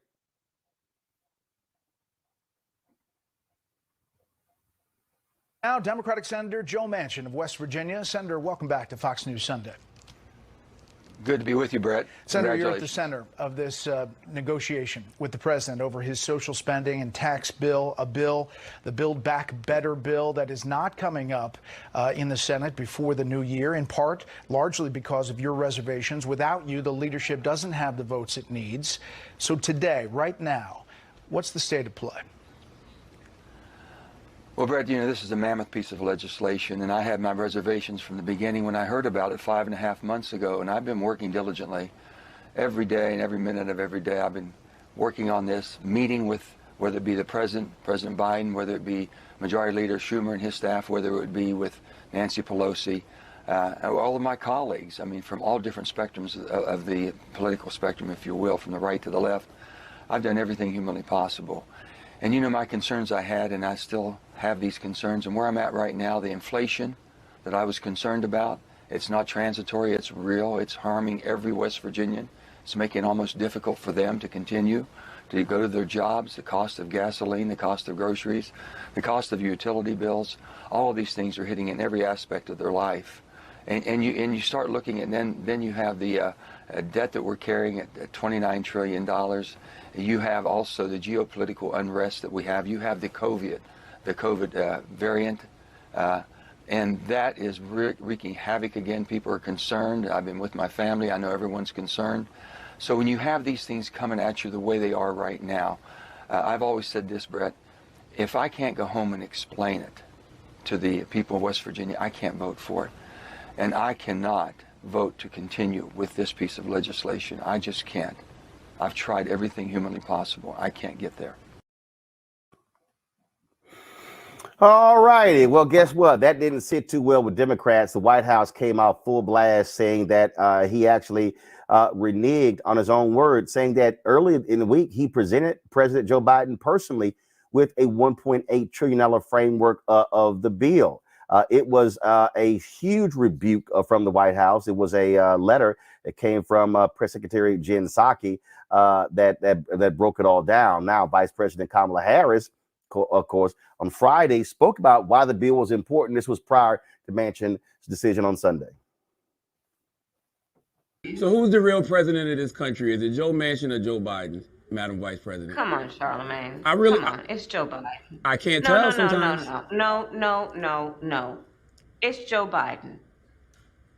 Now, Democratic Senator Joe Manchin of West Virginia. Senator, welcome back to Fox News Sunday. Good to be with you, Brett. Senator, you're at the center of this negotiation with the president over his social spending and tax bill, the Build Back Better bill that is not coming up in the Senate before the new year, in part largely because of your reservations. Without you, the leadership doesn't have the votes it needs. So today, right now, what's the state of play? Well, Brett, you know, this is a mammoth piece of legislation, and I had my reservations from the beginning when I heard about it 5.5 months ago, and I've been working diligently every day and every minute of every day. I've been working on this, meeting with, whether it be the President Biden, whether it be Majority Leader Schumer and his staff, whether it would be with Nancy Pelosi, all of my colleagues, I mean, from all different spectrums of the political spectrum, if you will, from the right to the left. I've done everything humanly possible. And you know my concerns I had, and I still have these concerns. And where I'm at right now, the inflation that I was concerned about, it's not transitory, it's real. It's harming every West Virginian. It's making it almost difficult for them to continue to go to their jobs. The cost of gasoline, the cost of groceries, the cost of utility bills, all of these things are hitting in every aspect of their life. And you start looking at then you have the debt that we're carrying at $29 trillion. You have also the geopolitical unrest that we have. You have the COVID variant, and that is wreaking havoc again. People are concerned. I've been with my family. I know everyone's concerned. So when you have these things coming at you the way they are right now, I've always said this, Brett, if I can't go home and explain it to the people of West Virginia, I can't vote for it. And I cannot vote to continue with this piece of legislation. I just can't. I've tried everything humanly possible. I can't get there. All righty. Well, guess what? That didn't sit too well with Democrats. The White House came out full blast saying that he actually reneged on his own word, saying that earlier in the week, he presented President Joe Biden personally with a $1.8 trillion framework of the bill. It was a huge rebuke from the White House. It was a letter that came from Press Secretary Jen Psaki that broke it all down. Now, Vice President Kamala Harris, of course, on Friday spoke about why the bill was important. This was prior to Manchin's decision on Sunday. So who's the real president of this country? Is it Joe Manchin or Joe Biden, Madam Vice President? Come on, Charlemagne. I really, Come on. It's Joe Biden. I can't tell sometimes. No. It's Joe Biden.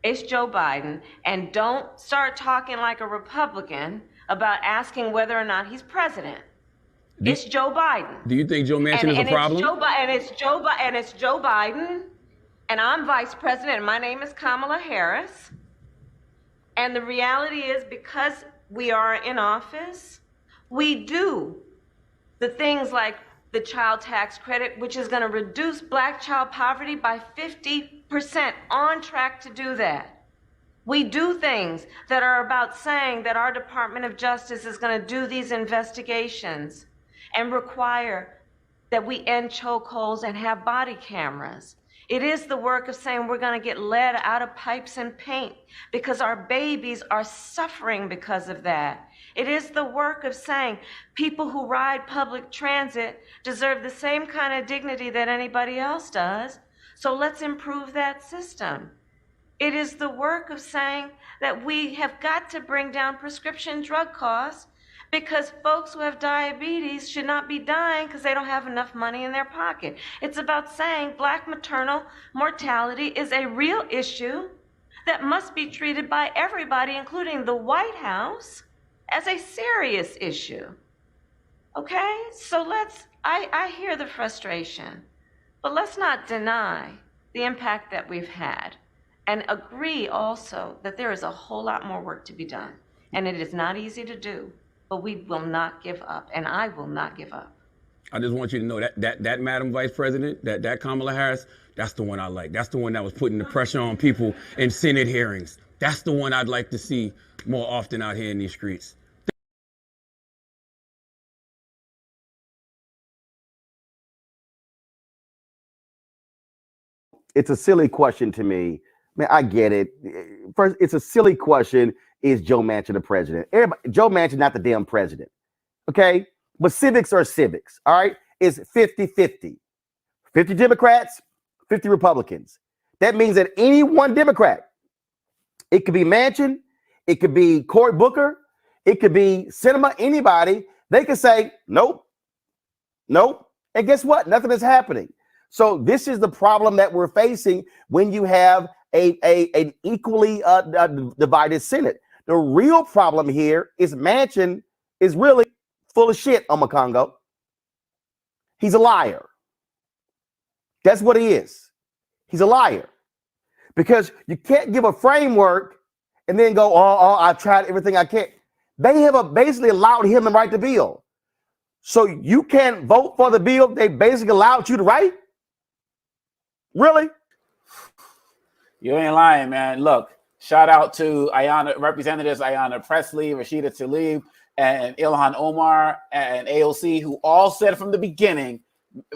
It's Joe Biden. And don't start talking like a Republican about asking whether or not he's president. It's Joe Biden. Do you think Joe Manchin is a problem? It's Joe Biden. And I'm vice president, and my name is Kamala Harris. And the reality is, because we are in office, we do the things like the child tax credit, which is going to reduce Black child poverty by 50%, on track to do that. We do things that are about saying that our Department of Justice is going to do these investigations and require that we end chokeholds and have body cameras. It is the work of saying we're going to get lead out of pipes and paint because our babies are suffering because of that. It is the work of saying people who ride public transit deserve the same kind of dignity that anybody else does. So let's improve that system. It is the work of saying that we have got to bring down prescription drug costs because folks who have diabetes should not be dying because they don't have enough money in their pocket. It's about saying Black maternal mortality is a real issue that must be treated by everybody, including the White House, as a serious issue. Okay? So I hear the frustration, but let's not deny the impact that we've had and agree also that there is a whole lot more work to be done. And it is not easy to do. But we will not give up, and I will not give up. I just want you to know that Madam Vice President, that Kamala Harris, that's the one I like. That's the one that was putting the pressure on people in Senate hearings. That's the one I'd like to see more often out here in these streets. It's a silly question to me. Man, I get it. First, it's a silly question. Is Joe Manchin the president? Joe Manchin, not the damn president. Okay? But civics are civics. All right? It's 50-50. 50 Democrats, 50 Republicans. That means that any one Democrat, it could be Manchin, it could be Cory Booker, it could be Sinema, anybody, they could say, nope. And guess what? Nothing is happening. So this is the problem that we're facing when you have an equally divided Senate. The real problem here is Manchin is really full of shit, Omakongo. He's a liar. That's what he is. He's a liar. Because you can't give a framework and then go, oh, I've tried everything I can. They have basically allowed him to write the bill. So you can't vote for the bill they basically allowed you to write? Really? You ain't lying, man. Look, shout out to Representatives Ayanna Pressley, Rashida Tlaib, and Ilhan Omar, and AOC, who all said from the beginning,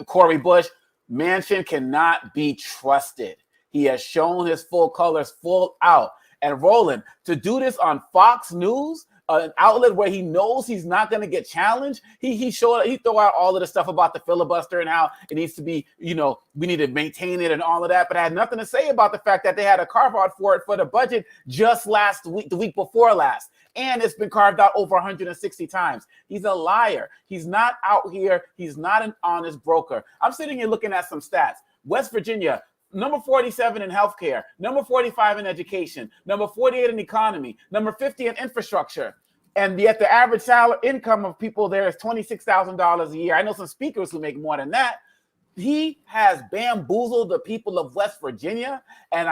Cori Bush, Manchin cannot be trusted. He has shown his full colors full out. And Roland, to do this on Fox News, an outlet where he knows he's not going to get challenged, he throw out all of the stuff about the filibuster and how it needs to be, we need to maintain it and all of that. But I had nothing to say about the fact that they had a carve out for it for the budget just last week, the week before last. And it's been carved out over 160 times. He's a liar. He's not out here. He's not an honest broker. I'm sitting here looking at some stats. West Virginia, number 47 in healthcare, number 45 in education, number 48 in economy, number 50 in infrastructure. And yet the average salary income of people there is $26,000 a year. I know some speakers who make more than that. He has bamboozled the people of West Virginia. And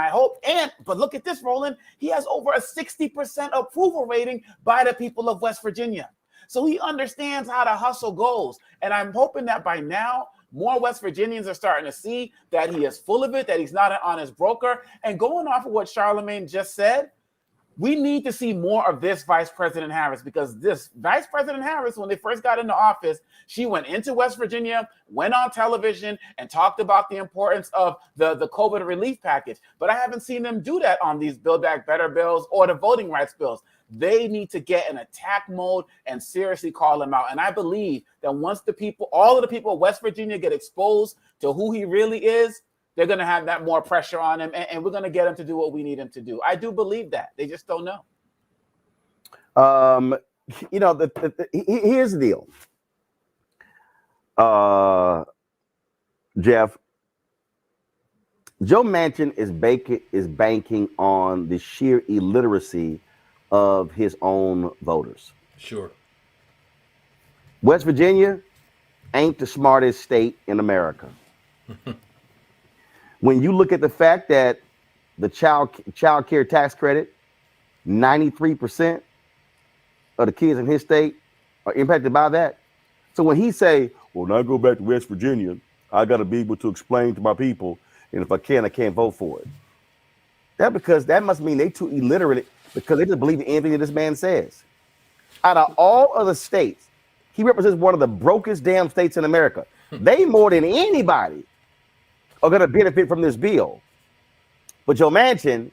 but look at this, Roland. He has over a 60% approval rating by the people of West Virginia. So he understands how the hustle goes. And I'm hoping that by now, more West Virginians are starting to see that he is full of it, that he's not an honest broker. And going off of what Charlamagne just said, we need to see more of this Vice President Harris, because this Vice President Harris, when they first got into office, she went into West Virginia, went on television and talked about the importance of the COVID relief package. But I haven't seen them do that on these Build Back Better bills or the voting rights bills. They need to get in attack mode and seriously call him out. And I believe that once all of the people of West Virginia get exposed to who he really is, they're going to have that more pressure on him, and we're going to get him to do what we need him to do. I do believe that. They just don't know. Here's the deal. Jeff, Joe Manchin is banking on the sheer illiteracy of his own voters. Sure. West Virginia ain't the smartest state in America. When you look at the fact that the child care tax credit, 93% of the kids in his state are impacted by that. So when he say, well, when I go back to West Virginia, I got to be able to explain to my people, and if I can't vote for it. That must mean they too illiterate, because they just believe in anything that this man says. Out of all other states, he represents one of the brokest damn states in America. They more than anybody are going to benefit from this bill. But Joe Manchin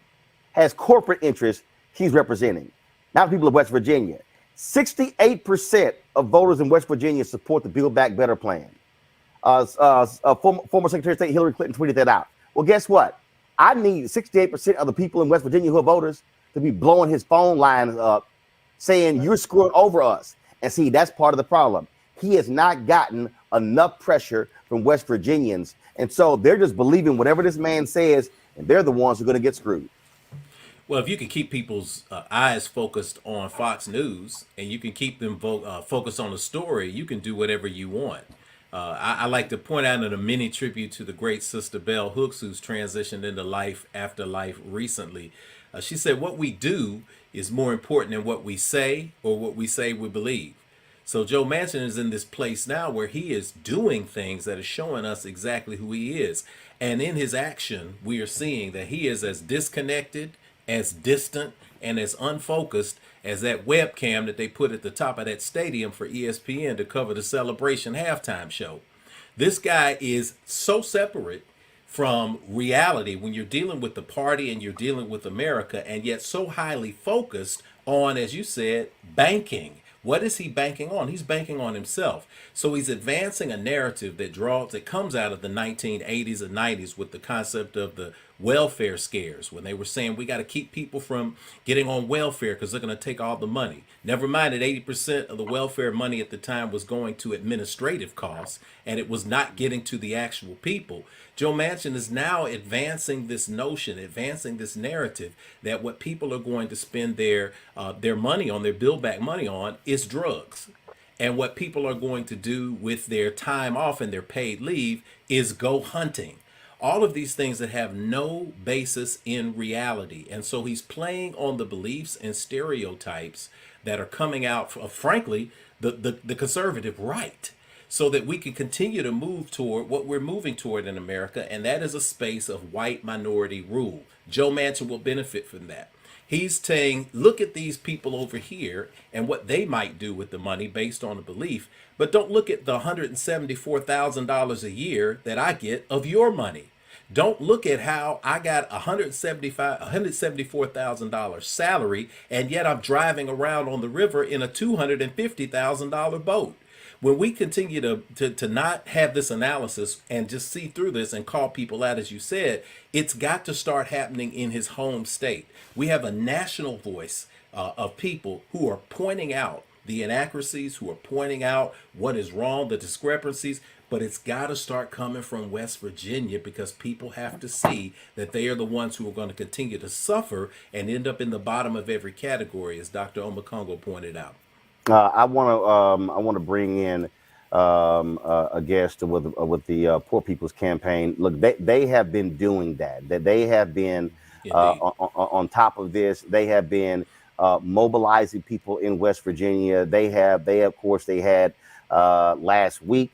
has corporate interests he's representing, not the people of West Virginia. 68% of voters in West Virginia support the Build Back Better plan. Former Secretary of State Hillary Clinton tweeted that out. Well, guess what? I need 68% of the people in West Virginia who are voters to be blowing his phone lines up saying you're screwing over us. And see, that's part of the problem. He has not gotten enough pressure from West Virginians. And so they're just believing whatever this man says, and they're the ones who are going to get screwed. Well, if you can keep people's eyes focused on Fox News, and you can keep them focused on the story, you can do whatever you want. I like to point out in a mini tribute to the great Sister Bell Hooks, who's transitioned into life after life recently. She said, what we do is more important than what we say or what we say we believe. So Joe Manchin is in this place now where he is doing things that are showing us exactly who he is. And in his action, we are seeing that he is as disconnected, as distant, and as unfocused as that webcam that they put at the top of that stadium for ESPN to cover the Celebration halftime show. This guy is so separate from reality when you're dealing with the party and you're dealing with America, and yet so highly focused on, as you said, banking. What is he banking on? He's banking on himself. So he's advancing a narrative that comes out of the 1980s and 90s with the concept of the welfare scares, when they were saying we got to keep people from getting on welfare because they're going to take all the money. Never mind that 80% of the welfare money at the time was going to administrative costs, and it was not getting to the actual people. Joe Manchin is now advancing this notion, advancing this narrative that what people are going to spend their money on, their Build Back money on, is drugs. And what people are going to do with their time off and their paid leave is go hunting. All of these things that have no basis in reality. And so he's playing on the beliefs and stereotypes that are coming out of, frankly, the conservative right, so that we can continue to move toward what we're moving toward in America, and that is a space of white minority rule. Joe Manchin will benefit from that. He's saying, look at these people over here and what they might do with the money based on a belief, but don't look at the $174,000 a year that I get of your money. Don't look at how I got $174,000 salary, and yet I'm driving around on the river in a $250,000 boat. When we continue to not have this analysis and just see through this and call people out, as you said, it's got to start happening in his home state. We have a national voice of people who are pointing out the inaccuracies, who are pointing out what is wrong, the discrepancies, but it's got to start coming from West Virginia, because people have to see that they are the ones who are going to continue to suffer and end up in the bottom of every category, as Dr. Omekongo pointed out. I want to bring in a guest with the Poor People's Campaign. Look, they have been doing that. That they have been on top of this. They have been mobilizing people in West Virginia. They had last week.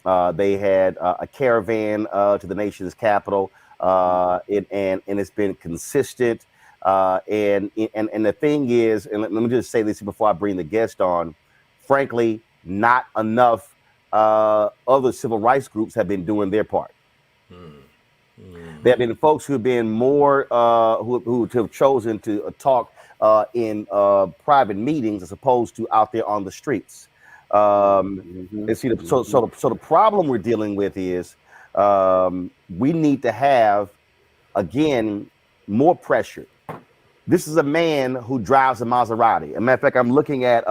They had a caravan to the nation's capital, and it's been consistent. And the thing is, and let me just say this before I bring the guest on, frankly, not enough other civil rights groups have been doing their part. There have been folks who have been more, who have chosen to talk in private meetings as opposed to out there on the streets. And see, so the problem we're dealing with is we need to have, again, more pressure. This is a man who drives a Maserati. As a matter of fact, I'm looking at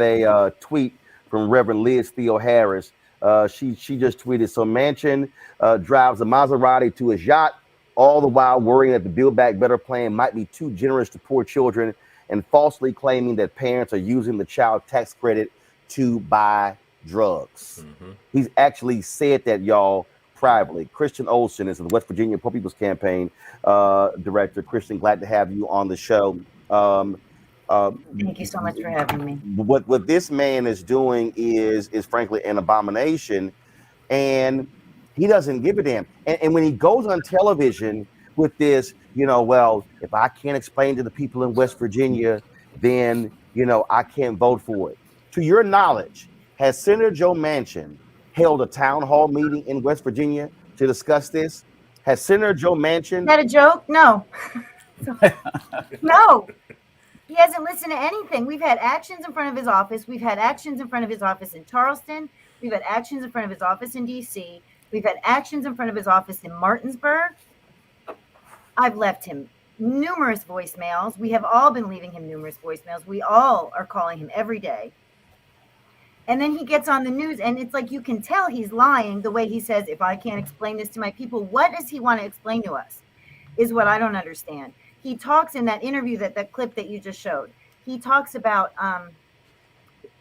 a tweet from Reverend Liz Theo Harris. She just tweeted, so Manchin drives a Maserati to his yacht, all the while worrying that the Build Back Better plan might be too generous to poor children, and falsely claiming that parents are using the child tax credit to buy drugs. He's actually said that, y'all, privately. Christian Olson is the West Virginia Poor People's Campaign director. Christian, glad to have you on the show. Thank you so much for having me. What this man is doing is frankly an abomination, and he doesn't give a damn. And when he goes on television with this, well, if I can't explain to the people in West Virginia, then I can't vote for it. To your knowledge, has Senator Joe Manchin held a town hall meeting in West Virginia to discuss this? Has Senator Joe Manchin? Is that a joke? No. No. He hasn't listened to anything. We've had actions in front of his office. We've had actions in front of his office in Charleston. We've had actions in front of his office in D.C. We've had actions in front of his office in Martinsburg. I've left him numerous voicemails. We have all been leaving him numerous voicemails. We all are calling him every day. And then he gets on the news, and it's like you can tell he's lying the way he says, if I can't explain this to my people, what does he want to explain to us is what I don't understand. He talks in that interview, that clip that you just showed. He talks about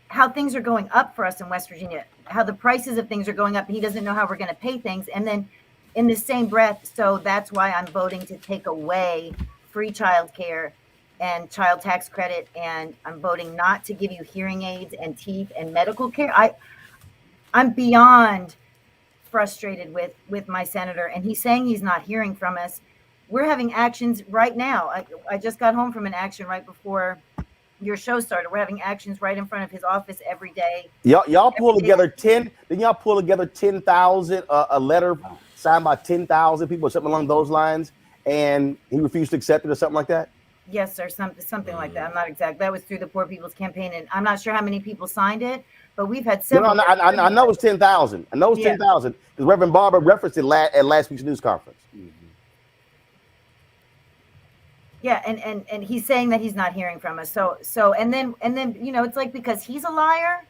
how things are going up for us in West Virginia, how the prices of things are going up. He doesn't know how we're going to pay things. And then in the same breath, so that's why I'm voting to take away free childcare and child tax credit, and I'm voting not to give you hearing aids and teeth and medical care. I'm beyond frustrated with my senator, and he's saying he's not hearing from us. We're having actions right now. I just got home from an action right before your show started. We're having actions right in front of his office every day. Y'all pull together 10. Then y'all pull together 10,000, a letter signed by 10,000 people or something along those lines, and he refused to accept it or something like that. Yes, sir. Something like that. I'm not exact. That was through the Poor People's Campaign, and I'm not sure how many people signed it, but we've had several. No, I know it's 10,000. I know it's 10,000 because Reverend Barber referenced it at last week's news conference. Yeah, and he's saying that he's not hearing from us. So and then it's like, because he's a liar,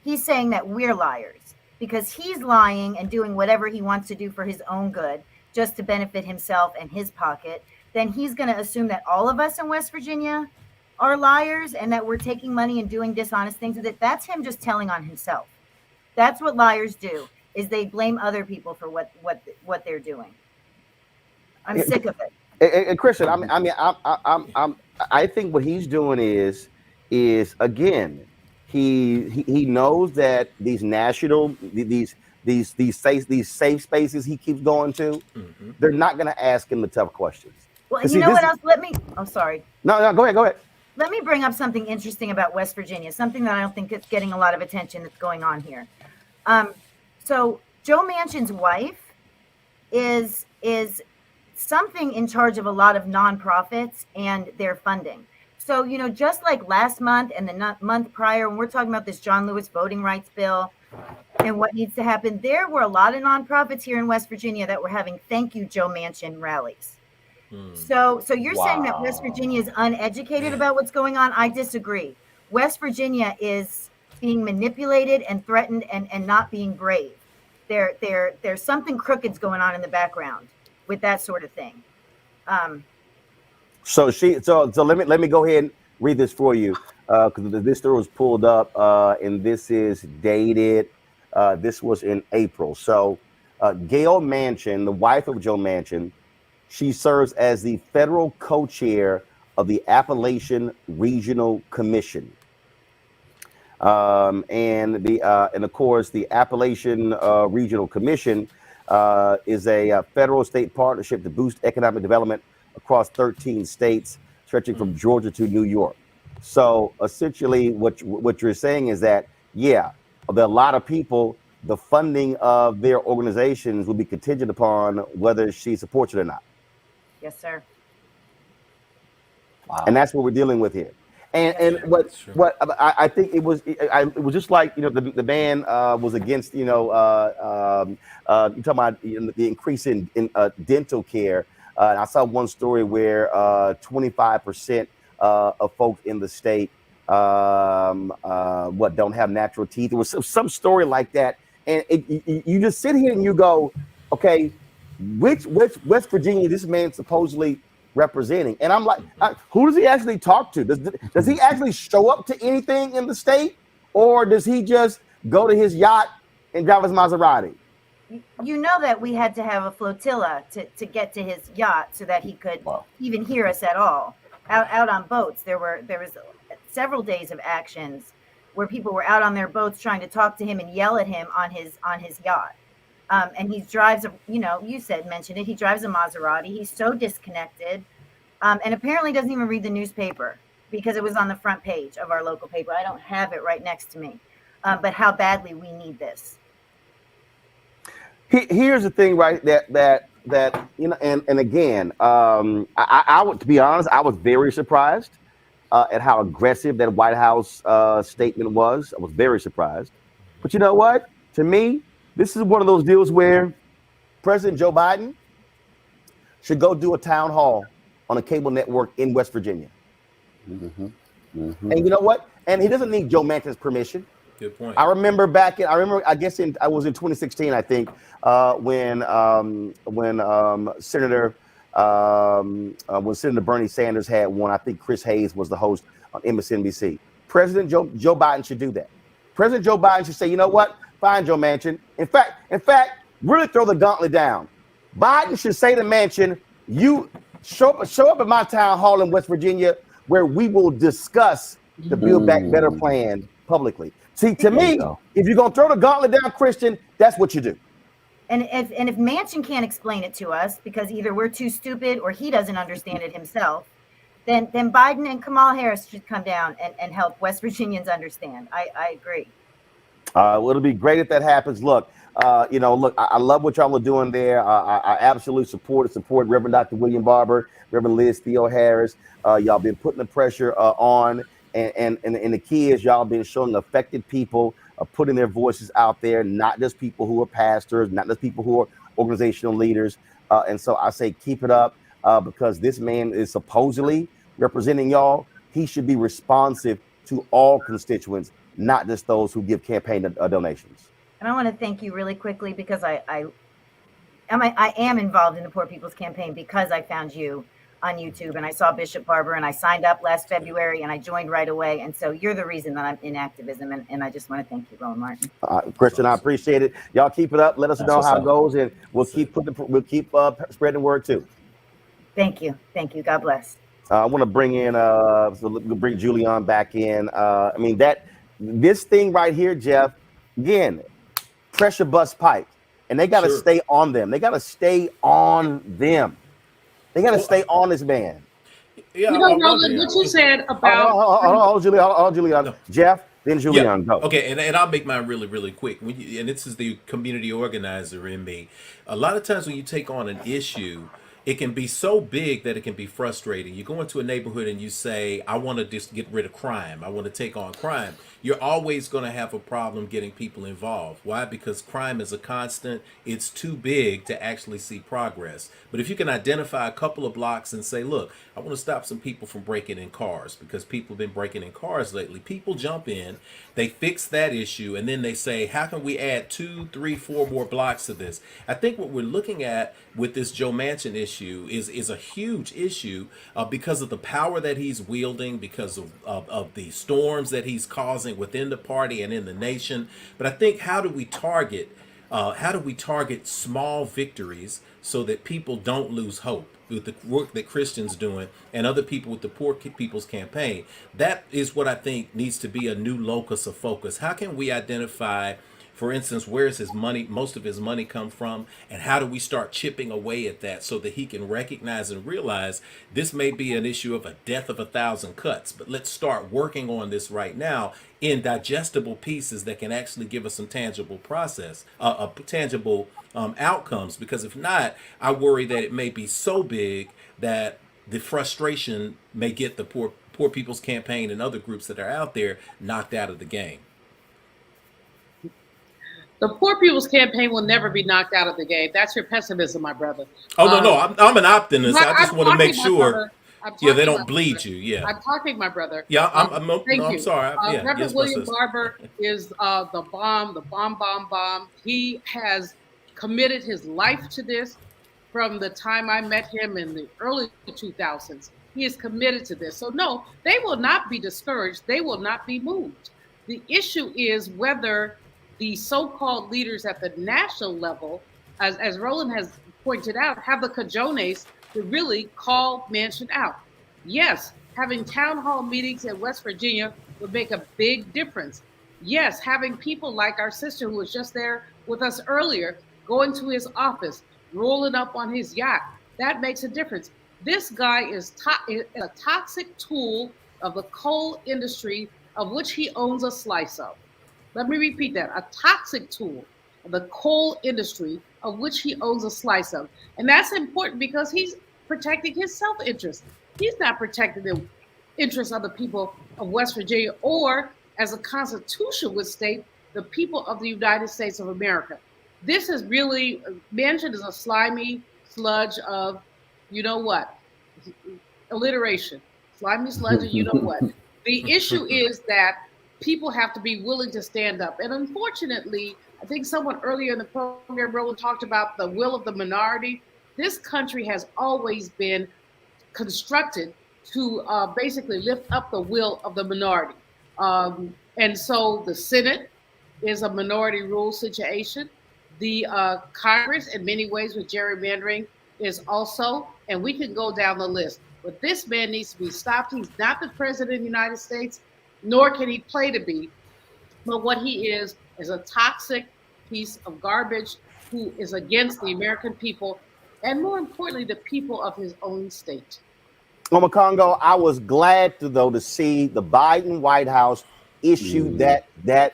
he's saying that we're liars because he's lying and doing whatever he wants to do for his own good, just to benefit himself and his pocket. Then he's going to assume that all of us in West Virginia are liars and that we're taking money and doing dishonest things. That's him just telling on himself. That's what liars do, is they blame other people for what they're doing. I'm sick of it. And Christian, I think what he's doing is again, he knows that these national these safe spaces he keeps going to, they're not going to ask him the tough questions. Well, and you know what else? Oh, sorry. No, go ahead. Let me bring up something interesting about West Virginia, something that I don't think is getting a lot of attention that's going on here. So Joe Manchin's wife is something in charge of a lot of nonprofits and their funding. So, you know, just like last month and the month prior, when we're talking about this John Lewis voting rights bill and what needs to happen, there were a lot of nonprofits here in West Virginia that were having thank you Joe Manchin rallies. So you're saying that West Virginia is uneducated about what's going on? I disagree. West Virginia is being manipulated and threatened and not being brave. There's something crooked's going on in the background with that sort of thing. So let me go ahead and read this for you, because this story was pulled up, and this is dated. This was in April. So Gail Manchin, the wife of Joe Manchin, she serves as the federal co-chair of the Appalachian Regional Commission. And of course, the Appalachian Regional Commission is a federal state partnership to boost economic development across 13 states, stretching from Georgia to New York. So essentially, what you're saying is that, yeah, there are a lot of people, the funding of their organizations will be contingent upon whether she supports it or not. Yes, sir. Wow. And that's what we're dealing with here. And what I think it was just like, you know, the man was against, you know, you talking about the increase in dental care. I saw one story where 25% of folks in the state don't have natural teeth. It was some story like that, and you just sit here and you go, okay, which West Virginia this man supposedly representing? And I'm like, who does he actually talk to? Does he actually show up to anything in the state, or does he just go to his yacht and drive his Maserati? You know that we had to have a flotilla to get to his yacht so that he could even hear us at all. Out on boats, there was several days of actions where people were out on their boats trying to talk to him and yell at him on his yacht. And he drives mentioned it. He drives a Maserati. He's so disconnected, and apparently doesn't even read the newspaper because it was on the front page of our local paper. I don't have it right next to me, but how badly we need this. Here's the thing, right? That you know, and again, I would, to be honest, I was very surprised at how aggressive that White House statement was. I was very surprised. But you know what? To me, this is one of those deals where President Joe Biden should go do a town hall on a cable network in West Virginia. Mm-hmm. Mm-hmm. And you know what? And he doesn't need Joe Manchin's permission. Good point. I remember I guess I was in 2016, I think, when Senator Bernie Sanders had one. I think Chris Hayes was the host on MSNBC. President Joe Biden should do that. President Joe Biden should say, you know what? Fine, Joe Manchin. In fact, really throw the gauntlet down. Biden should say to Manchin, you show up at my town hall in West Virginia where we will discuss the Build Back Better plan publicly. See, to me, if you're gonna throw the gauntlet down, Christian, that's what you do. And if Manchin can't explain it to us because either we're too stupid or he doesn't understand it himself, then Biden and Kamala Harris should come down and help West Virginians understand. I agree. Well, it'll be great if that happens. Look, I love what y'all are doing there. I absolutely support Reverend Dr. William Barber, Reverend Liz Theo Harris. Y'all been putting the pressure on, and the key is y'all been showing affected people, putting their voices out there, not just people who are pastors, not just people who are organizational leaders. And so I say keep it up, because this man is supposedly representing y'all. He should be responsive to all constituents, not just those who give campaign donations. And I want to thank you really quickly because I am involved in the Poor People's Campaign because I found you on YouTube and I saw Bishop Barber and I signed up last February and I joined right away. And so you're the reason that I'm in activism. And I just want to thank you, Roland Martin. Christian, I appreciate it. Y'all keep it up. Let us know how it goes, and we'll keep spreading the word too. Thank you. Thank you. God bless. I want to bring in we'll bring Julian back in. This thing right here, Jeff, again, pressure bust pipe, and they got to stay on them. They got to stay on them. They got to stay on this man. Yeah, Roland, what you said about hold Julian. Jeff, Then Julian, go. Okay, and I'll make mine really, really quick. And this is the community organizer in me. A lot of times when you take on an issue, it can be so big that it can be frustrating. You go into a neighborhood and you say, I want to just get rid of crime. I want to take on crime. You're always going to have a problem getting people involved. Why? Because crime is a constant. It's too big to actually see progress. But if you can identify a couple of blocks and say, look, I want to stop some people from breaking in cars because people have been breaking in cars lately. People jump in, they fix that issue, and then they say, how can we add 2, 3, 4 more blocks to this? I think what we're looking at with this Joe Manchin issue is a huge issue because of the power that he's wielding, because of the storms that he's causing within the party and in the nation. But I think how do we target small victories so that people don't lose hope with the work that Christians doing and other people with the Poor People's Campaign? That is what I think needs to be a new locus of focus. How can we identify, for instance, where is his money, most of his money come from, and how do we start chipping away at that so that he can recognize and realize this may be an issue of a death of 1,000 cuts, but let's start working on this right now in digestible pieces that can actually give us some tangible tangible outcomes. Because if not, I worry that it may be so big that the frustration may get the Poor People's Campaign and other groups that are out there knocked out of the game. The Poor People's Campaign will never be knocked out of the game. That's your pessimism, my brother. Oh, no, I'm an optimist. I just want to make sure they don't bleed you. Yeah. I'm talking, my brother. Yeah, I'm sorry. Reverend yes, William Barber is the bomb. He has committed his life to this from the time I met him in the early 2000s. He is committed to this. So no, they will not be discouraged. They will not be moved. The issue is whether the so-called leaders at the national level, as Roland has pointed out, have the cojones to really call Manchin out. Yes, having town hall meetings in West Virginia would make a big difference. Yes, having people like our sister who was just there with us earlier, going to his office, rolling up on his yacht, that makes a difference. This guy is a toxic tool of the coal industry of which he owns a slice of. Let me repeat that, a toxic tool of the coal industry of which he owns a slice of. And that's important because he's protecting his self-interest. He's not protecting the interests of the people of West Virginia or, as the Constitution would state, the people of the United States of America. This is really, Manchin is a slimy sludge of, you know what, alliteration, slimy sludge of you know what. The issue is that people have to be willing to stand up. And unfortunately, I think someone earlier in the program, Roland, talked about the will of the minority. This country has always been constructed to basically lift up the will of the minority. And so the Senate is a minority rule situation. The Congress, in many ways with gerrymandering, is also, and we can go down the list. But this man needs to be stopped. He's not the president of the United States, nor can he play to be. But what he is a toxic piece of garbage who is against the American people and, more importantly, the people of his own state. Mama Congo, I was glad to see the Biden White House issue that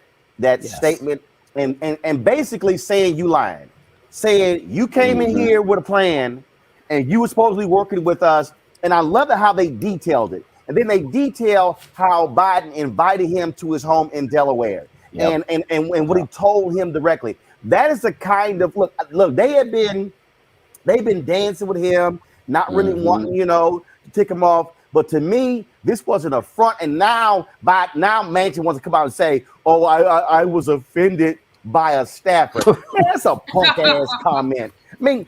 statement and basically saying you lying, saying you came in here with a plan and you were supposedly working with us. And I love how they detailed it. And then they detail how Biden invited him to his home in Delaware and what he told him directly. That is the kind of look, they've been dancing with him, not really wanting, to tick him off. But to me, this was an affront. And now Manchin wants to come out and say, oh, I was offended by a staffer. Man, that's a punk ass comment. I mean,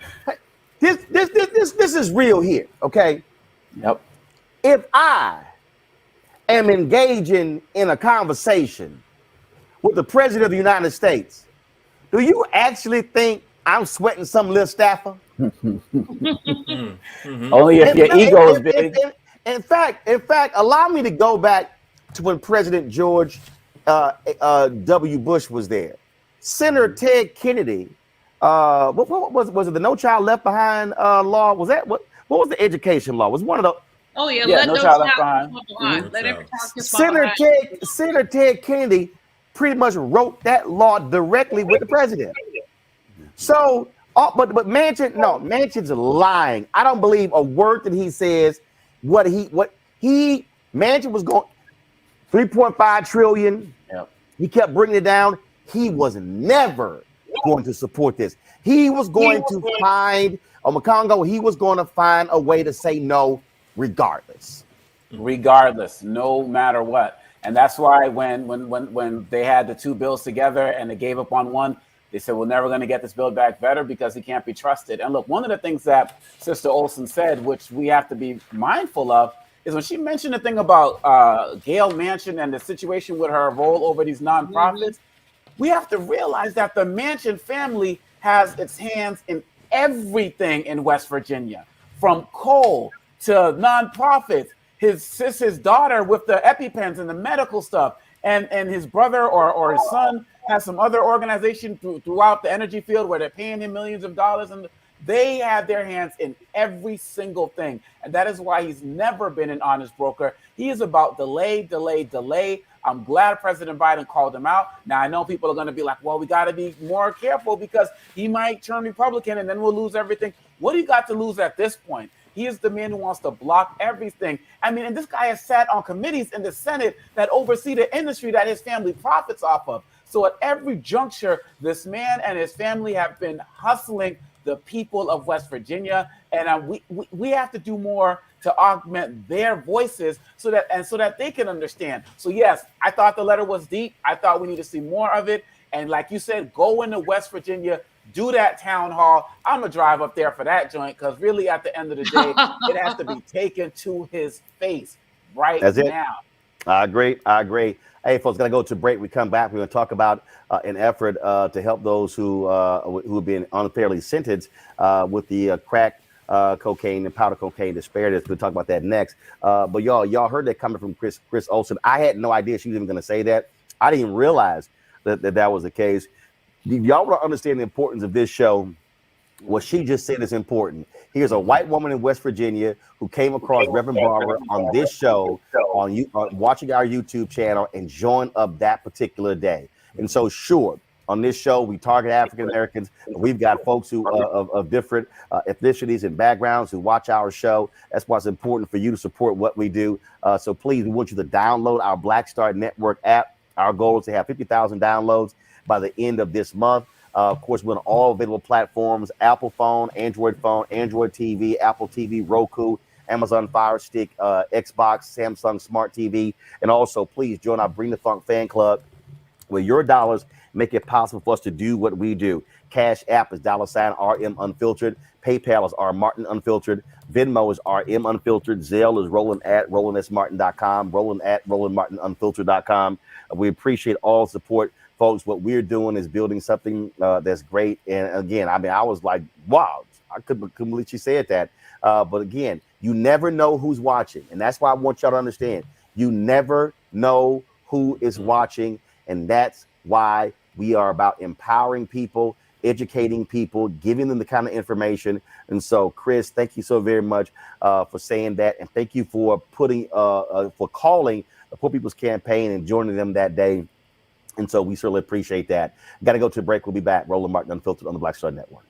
this is real here, okay? Yep. If I am engaging in a conversation with the president of the United States, do you actually think I'm sweating some little staffer? Only if your ego is big. In fact, allow me to go back to when President George W. Bush was there. Senator Ted Kennedy, what was it? The No Child Left Behind law? Was that what was the education law? Was one of the Oh yeah, Yeah, let no those child left child behind. behind. Let every child get Senator Ted Kennedy pretty much wrote that law directly with the president. So, but Manchin, no, Manchin's lying. I don't believe a word that he says. Manchin was going 3.5 trillion. Yep. He kept bringing it down. He was never going to support this. He was going to find Congo. He was going to find a way to say no, regardless, no matter what. And that's why when they had the two bills together and they gave up on one, they said we're never going to get this bill back better because he can't be trusted. And look, one of the things that Sister Olsen said, which we have to be mindful of, is when she mentioned the thing about Gail Manchin and the situation with her role over these nonprofits. We have to realize that the Manchin family has its hands in everything in West Virginia, from coal to nonprofits. His daughter with the EpiPens and the medical stuff, and his brother or his son has some other organization throughout the energy field where they're paying him millions of dollars, and they have their hands in every single thing. And that is why he's never been an honest broker. He is about delay. I'm glad President Biden called him out. Now, I know people are going to be like, well, we got to be more careful because he might turn Republican and then we'll lose everything. What do you got to lose at this point? He is the man who wants to block everything. I mean, and this guy has sat on committees in the Senate that oversee the industry that his family profits off of. So at every juncture, this man and his family have been hustling the people of West Virginia. And we have to do more to augment their voices so that they can understand. So yes, I thought the letter was deep. I thought we need to see more of it. And like you said, go into West Virginia, do that town hall. I'm gonna drive up there for that joint because really at the end of the day, it has to be taken to his face right now. I agree. Hey, folks, gotta go to break. We come back. We're gonna talk about an effort to help those who have been unfairly sentenced with the crack cocaine and powder cocaine disparities. We'll talk about that next. But y'all heard that coming from Chris Olsen. I had no idea she was even gonna say that. I didn't even realize that was the case. Y'all want to understand the importance of this show. What she just said is important. Here's a white woman in West Virginia who came across Reverend Barber on this show, on watching our YouTube channel, and joined up that particular day. And so, sure, on this show, we target African Americans. We've got folks who of different ethnicities and backgrounds who watch our show. That's why it's important for you to support what we do. So please, we want you to download our Black Star Network app. Our goal is to have 50,000 downloads by the end of this month. Of course, we're on all available platforms: Apple phone, Android TV, Apple TV, Roku, Amazon Fire Stick, Xbox, Samsung Smart TV. And also, please join our Bring the Funk fan club, where your dollars make it possible for us to do what we do. Cash App is $RM Unfiltered. PayPal is R Martin Unfiltered. Venmo is RM Unfiltered. Zelle is Roland@RolandSMartin.com. Roland@RolandMartinUnfiltered.com. We appreciate all support. Folks, what we're doing is building something that's great. And again, I mean, I was like, wow, I couldn't believe she said that. But again, you never know who's watching. And that's why I want y'all to understand. You never know who is watching. And that's why we are about empowering people, educating people, giving them the kind of information. And so, Chris, thank you so very much for saying that. And thank you for calling the Poor People's Campaign and joining them that day. And so we certainly appreciate that. Got to go to a break. We'll be back. Roland Martin Unfiltered on the Black Star Network.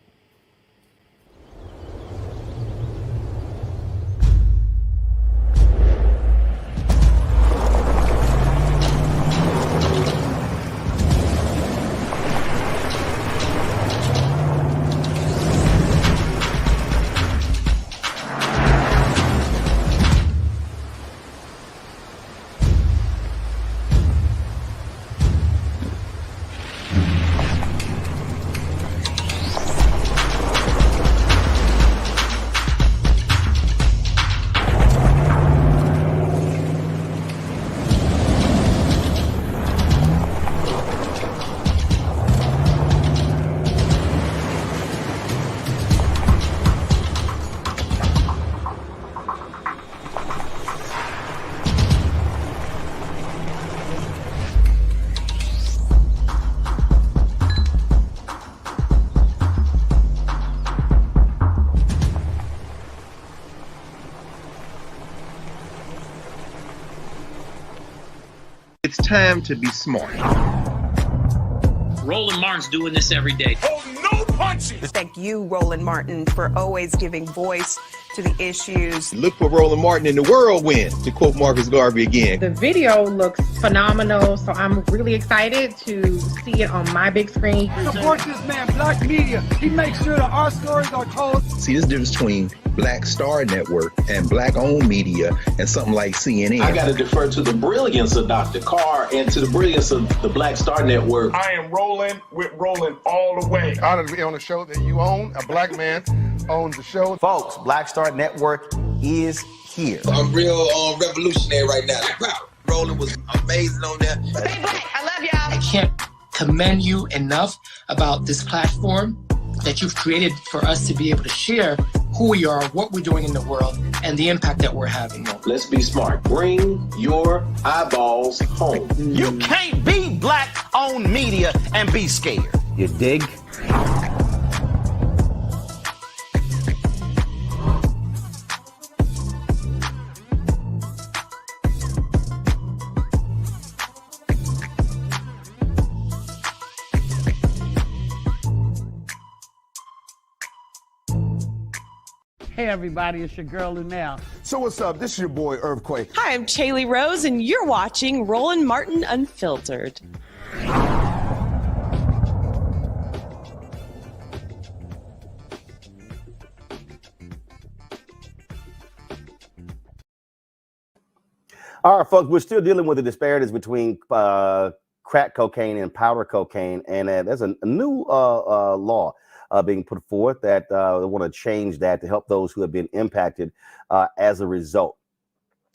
It's time to be smart. Roland Martin's doing this every day. Thank you, Roland Martin, for always giving voice to the issues. Look for Roland Martin in the whirlwind, to quote Marcus Garvey again. The video looks phenomenal, so I'm really excited to see it on my big screen. Support this man, Black Media. He makes sure that our stories are told. See, this difference between Black Star Network and Black-owned media and something like CNN. I got to defer to the brilliance of Dr. Carr and to the brilliance of the Black Star Network. I am rolling with Roland all the way. Honored to be on a show that you own. A black man owns the show. Folks, Black Star Network is here. I'm real revolutionary right now. Roland was amazing on there. Stay black. I love y'all. I can't commend you enough about this platform that you've created for us to be able to share who we are, what we're doing in the world, and the impact that we're having. Let's be smart. Bring your eyeballs home. You can't be Black-owned media and be scared. You dig? Hey everybody, it's your girl Lunel. So what's up? This is your boy Earthquake. Hi, I'm Chaley Rose, and you're watching Roland Martin Unfiltered. All right, folks, we're still dealing with the disparities between crack cocaine and powder cocaine, and there's a new law being put forth that they want to change that to help those who have been impacted as a result.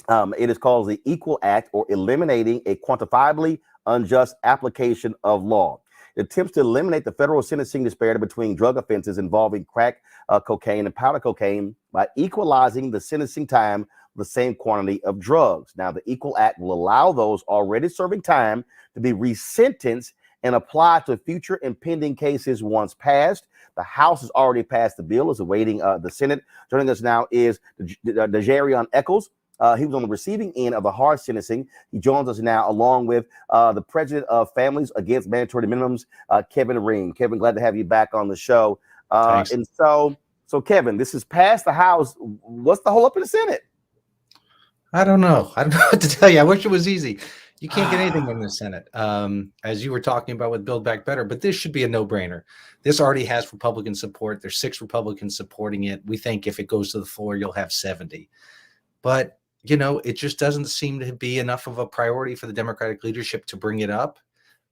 It is called the Equal Act, or Eliminating a Quantifiably Unjust Application of Law. It attempts to eliminate the federal sentencing disparity between drug offenses involving crack cocaine and powder cocaine by equalizing the sentencing time the same quantity of drugs. Now, the Equal Act will allow those already serving time to be resentenced and applied to future impending cases once passed. The House has already passed the bill, is awaiting the Senate. Joining us now is Dejarion Eccles. He was on the receiving end of the hard sentencing. He joins us now along with the president of Families Against Mandatory Minimums, Kevin Ring. Kevin, glad to have you back on the show. And so Kevin, this is passed the House. What's the hold up in the Senate? I don't know. I don't know what to tell you. I wish it was easy. You can't get anything in the Senate, as you were talking about with Build Back Better, but this should be a no-brainer. This already has Republican support. There's 6 Republicans supporting it. We think if it goes to the floor, you'll have 70. But, you know, it just doesn't seem to be enough of a priority for the Democratic leadership to bring it up,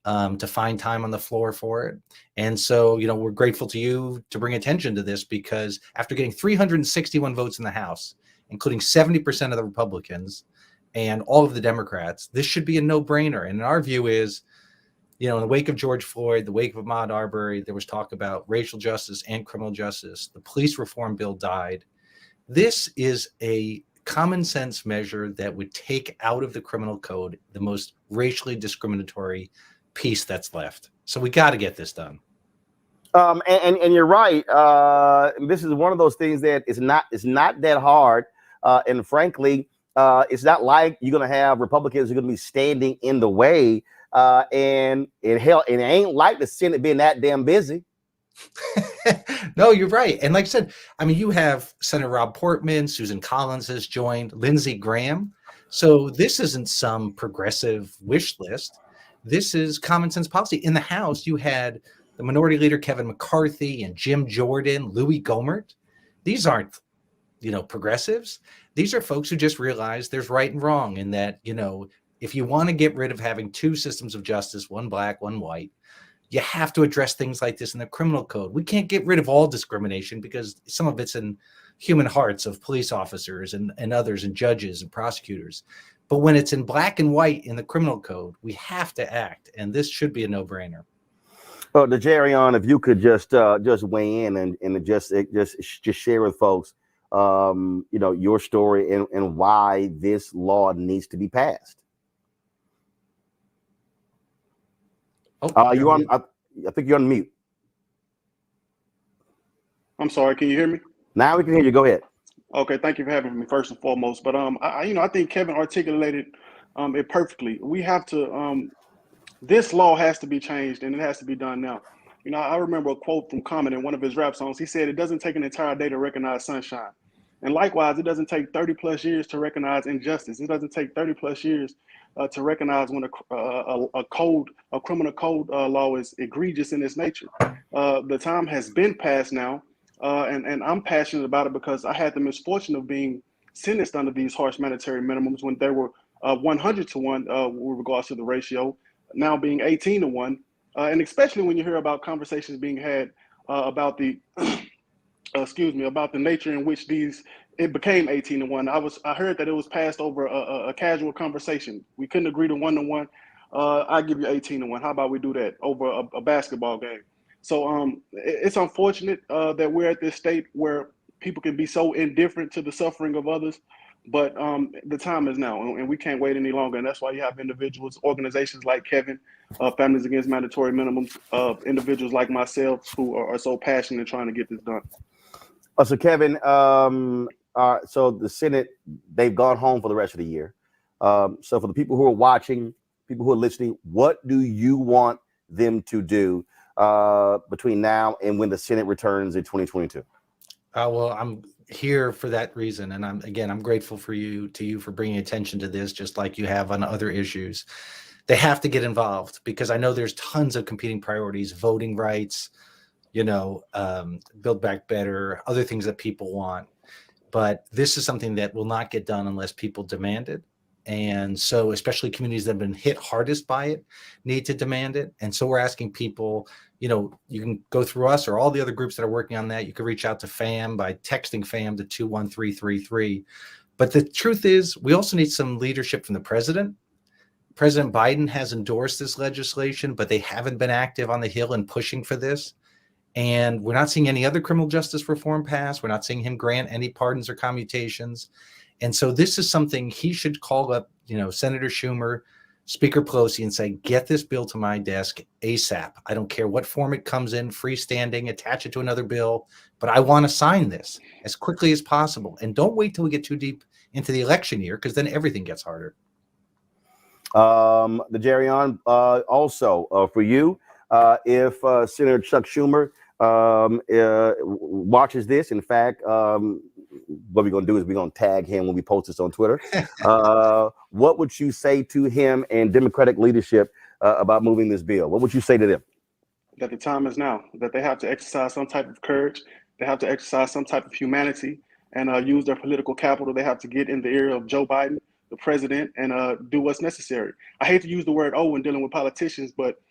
to find time on the floor for it. And so, you know, we're grateful to you to bring attention to this, because after getting 361 votes in the House, including 70% of the Republicans and all of the Democrats, this should be a no-brainer. And our view is, you know, in the wake of George Floyd, the wake of Ahmaud Arbery, there was talk about racial justice and criminal justice. The police reform bill died. This is a common sense measure that would take out of the criminal code the most racially discriminatory piece that's left. So we got to get this done. And you're right. This is one of those things that it's not that hard. And frankly, it's not like you're going to have Republicans who are going to be standing in the way. And it ain't like the Senate being that damn busy. No, you're right. And like I said, I mean, you have Senator Rob Portman, Susan Collins has joined, Lindsey Graham. So this isn't some progressive wish list. This is common sense policy. In the House, you had the Minority Leader Kevin McCarthy and Jim Jordan, Louis Gohmert. These aren't, you know, progressives. These are folks who just realize there's right and wrong, and that, you know, if you want to get rid of having 2 systems of justice, one black, one white, you have to address things like this in the criminal code. We can't get rid of all discrimination because some of it's in human hearts of police officers and others and judges and prosecutors. But when it's in black and white in the criminal code, we have to act. And this should be a no-brainer. Well, Dejarion, if you could just weigh in and just share with folks, you know, your story and why this law needs to be passed. You're on. I think you're on mute. I'm sorry. Can you hear me? Now we can hear you. Go ahead. Okay. Thank you for having me first and foremost. But I think Kevin articulated it perfectly. We have to. This law has to be changed, and it has to be done now. You know, I remember a quote from Common in one of his rap songs. He said, "It doesn't take an entire day to recognize sunshine." And likewise, it doesn't take 30 plus years to recognize injustice. It doesn't take 30 plus years to recognize when a criminal code law is egregious in its nature. The time has been passed now, and I'm passionate about it because I had the misfortune of being sentenced under these harsh mandatory minimums when they were 100 to 1 with regards to the ratio, now being 18 to 1. And especially when you hear about conversations being had about the about the nature in which it became 18 to 1. I heard that it was passed over a casual conversation. We couldn't agree to 1 to 1. I give you 18 to 1. How about we do that over a basketball game? So it's unfortunate that we're at this state where people can be so indifferent to the suffering of others. But the time is now, and we can't wait any longer. And that's why you have individuals, organizations like Kevin, Families Against Mandatory Minimums, individuals like myself who are so passionate in trying to get this done. So Kevin, so the Senate, they've gone home for the rest of the year. So for the people who are watching, people who are listening, what do you want them to do between now and when the Senate returns in 2022? Well, I'm here for that reason, and I'm grateful to you for bringing attention to this, just like you have on other issues. They have to get involved because I know there's tons of competing priorities, voting rights, Build Back Better, other things that people want. But this is something that will not get done unless people demand it. And so especially communities that have been hit hardest by it need to demand it. And so we're asking people, you can go through us or all the other groups that are working on that. You can reach out to FAM by texting FAM to 21333. But the truth is, we also need some leadership from the president. President Biden has endorsed this legislation, but they haven't been active on the Hill and pushing for this. And we're not seeing any other criminal justice reform pass. We're not seeing him grant any pardons or commutations. And so this is something he should call up, Senator Schumer, Speaker Pelosi, and say, get this bill to my desk ASAP. I don't care what form it comes in, freestanding, attach it to another bill, but I want to sign this as quickly as possible. And don't wait till we get too deep into the election year, because then everything gets harder. The Jerry on also for you, if Senator Chuck Schumer watches this, in fact, what we're going to do is we're going to tag him when we post this on Twitter. What would you say to him and Democratic leadership about moving this bill? What would you say to them? That the time is now, that they have to exercise some type of courage. They have to exercise some type of humanity and use their political capital. They have to get in the ear of Joe Biden, the president, and do what's necessary. I hate to use the word "oh" when dealing with politicians, but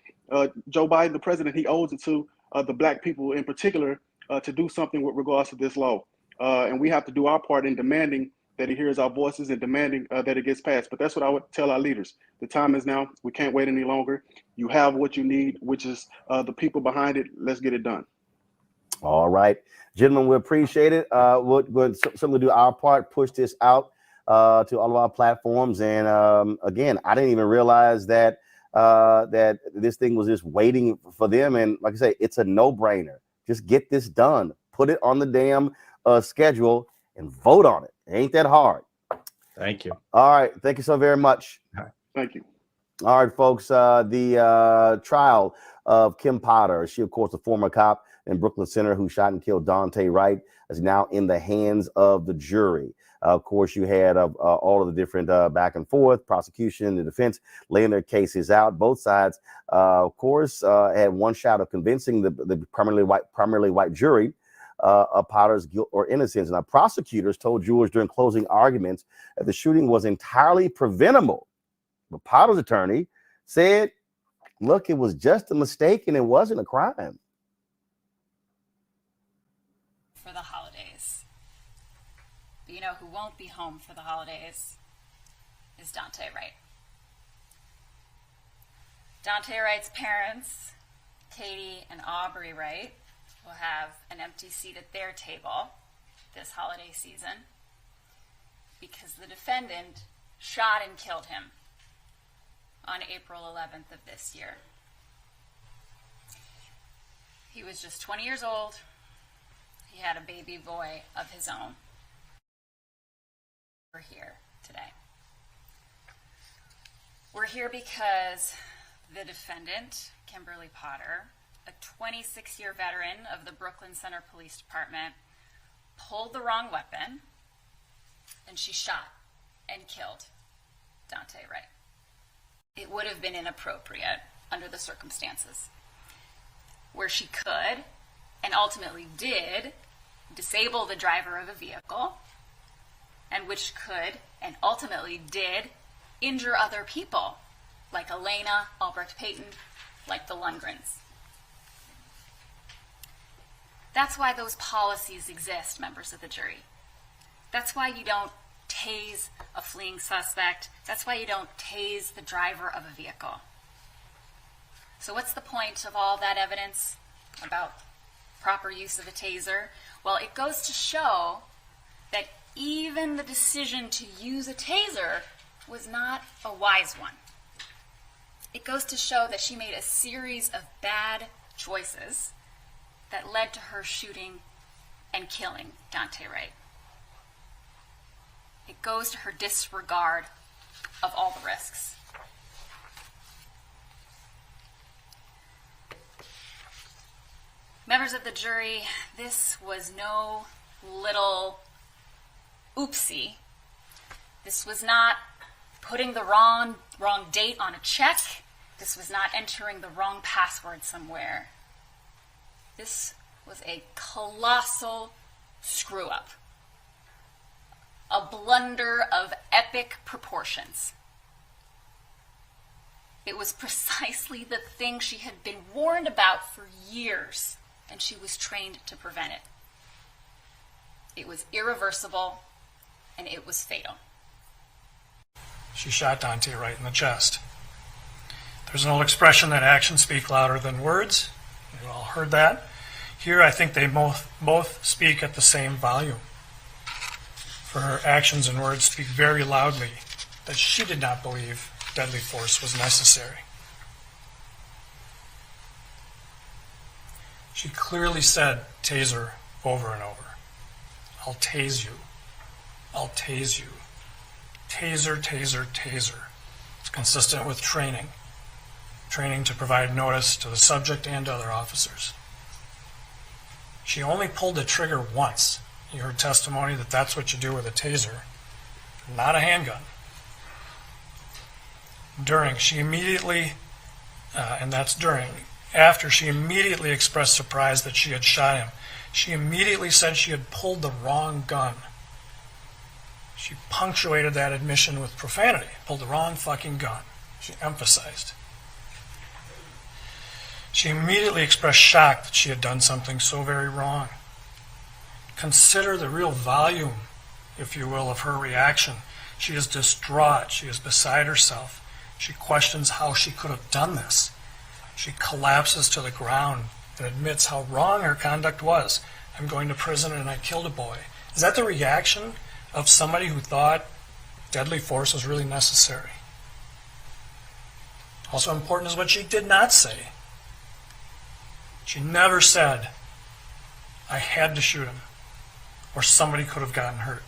Joe Biden, the president, he owes it to the Black people in particular to do something with regards to this law. And we have to do our part in demanding that he hears our voices and demanding that it gets passed. But that's what I would tell our leaders. The time is now. We can't wait any longer. You have what you need, which is the people behind it. Let's get it done. All right. Gentlemen, we appreciate it. We'll certainly do our part, push this out to all of our platforms. And again, I didn't even realize that that this thing was just waiting for them. And like I say, it's a no-brainer. Just get this done. Put it on the damn schedule and vote on it. It ain't that hard. Thank you. All right. Thank you so very much. Thank you. All right, folks. The trial of Kim Potter, she, of course, the former cop in Brooklyn Center who shot and killed Daunte Wright, is now in the hands of the jury. Of course, you had all of the different back and forth, prosecution, the defense laying their cases out. Both sides, of course, had one shot of convincing the primarily white jury of Potter's guilt or innocence. Now, prosecutors told jurors during closing arguments that the shooting was entirely preventable. But Potter's attorney said, look, it was just a mistake and it wasn't a crime. For the holidays. But you know who won't be home for the holidays is Daunte Wright. Daunte Wright's parents, Katie and Aubrey Wright, will have an empty seat at their table this holiday season because the defendant shot and killed him on April 11th of this year. He was just 20 years old. He had a baby boy of his own. We're here today. We're here because the defendant, Kimberly Potter, a 26-year veteran of the Brooklyn Center Police Department, pulled the wrong weapon, and she shot and killed Daunte Wright. It would have been inappropriate under the circumstances, where she could, and ultimately did, disable the driver of a vehicle, and which could, and ultimately did, injure other people, like Elena Albrecht-Payton, like the Lundgrens. That's why those policies exist, members of the jury. That's why you don't tase a fleeing suspect. That's why you don't tase the driver of a vehicle. So what's the point of all that evidence about proper use of a taser? Well, it goes to show that even the decision to use a taser was not a wise one. It goes to show that she made a series of bad choices that led to her shooting and killing Daunte Wright. It goes to her disregard of all the risks. Members of the jury, this was no little oopsie. This was not putting the wrong date on a check. This was not entering the wrong password somewhere. This was a colossal screw-up. A blunder of epic proportions. It was precisely the thing she had been warned about for years, and she was trained to prevent it. It was irreversible, and it was fatal. She shot Daunte Wright in the chest. There's an old expression that actions speak louder than words. You've all heard that. Here, I think they both speak at the same volume. For her actions and words speak very loudly that she did not believe deadly force was necessary. She clearly said taser over and over. I'll tase you. I'll tase you. Taser, taser, taser. It's consistent with training. Training to provide notice to the subject and other officers. She only pulled the trigger once. You heard testimony that that's what you do with a taser, not a handgun. After she immediately expressed surprise that she had shot him, she immediately said she had pulled the wrong gun. She punctuated that admission with profanity. Pulled the wrong fucking gun. She emphasized. She immediately expressed shock that she had done something so very wrong. Consider the real volume, if you will, of her reaction. She is distraught. She is beside herself. She questions how she could have done this. She collapses to the ground and admits how wrong her conduct was. I'm going to prison and I killed a boy. Is that the reaction of somebody who thought deadly force was really necessary? Also important is what she did not say. She never said, I had to shoot him, or somebody could have gotten hurt,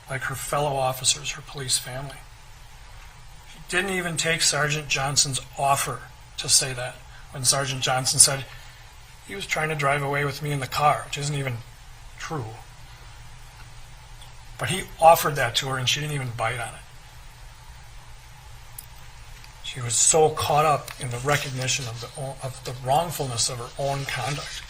like her fellow officers, her police family. She didn't even take Sergeant Johnson's offer to say that, when Sergeant Johnson said he was trying to drive away with me in the car, which isn't even true. But he offered that to her and she didn't even bite on it. She was so caught up in the recognition of the wrongfulness of her own conduct.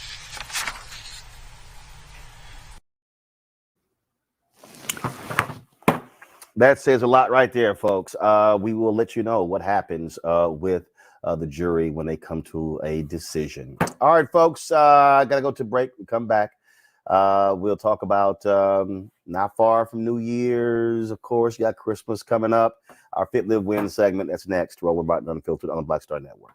That says a lot right there, folks. We will let you know what happens with the jury when they come to a decision. All right, folks, I got to go to break. We come back. We'll talk about not far from New Year's, of course. You got Christmas coming up. Our Fit, Live, Win segment. That's next. Roland Martin Unfiltered on the Black Star Network.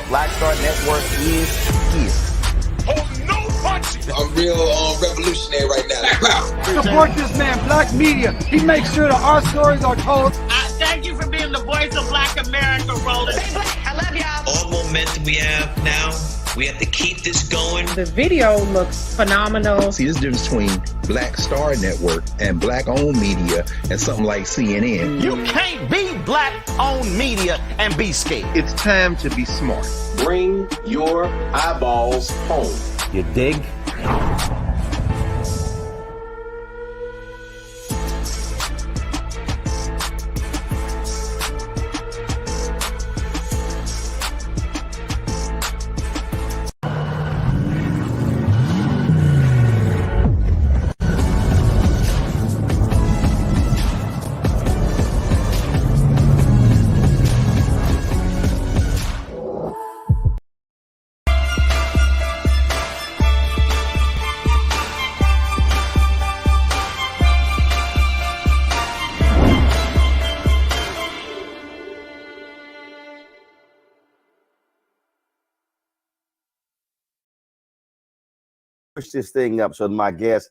Black Star Network is here. I'm real revolutionary right now. Support this man, Black Media. He makes sure that our stories are told. Thank you for being the voice of Black America, Roland. I love y'all. All momentum we have now, we have to keep this going. The video looks phenomenal. See, this difference between Black Star Network and Black-owned media and something like CNN. You can't be Black-owned media and be scared. It's time to be smart. Bring your eyeballs home. You dig? Push this thing up. So my guest,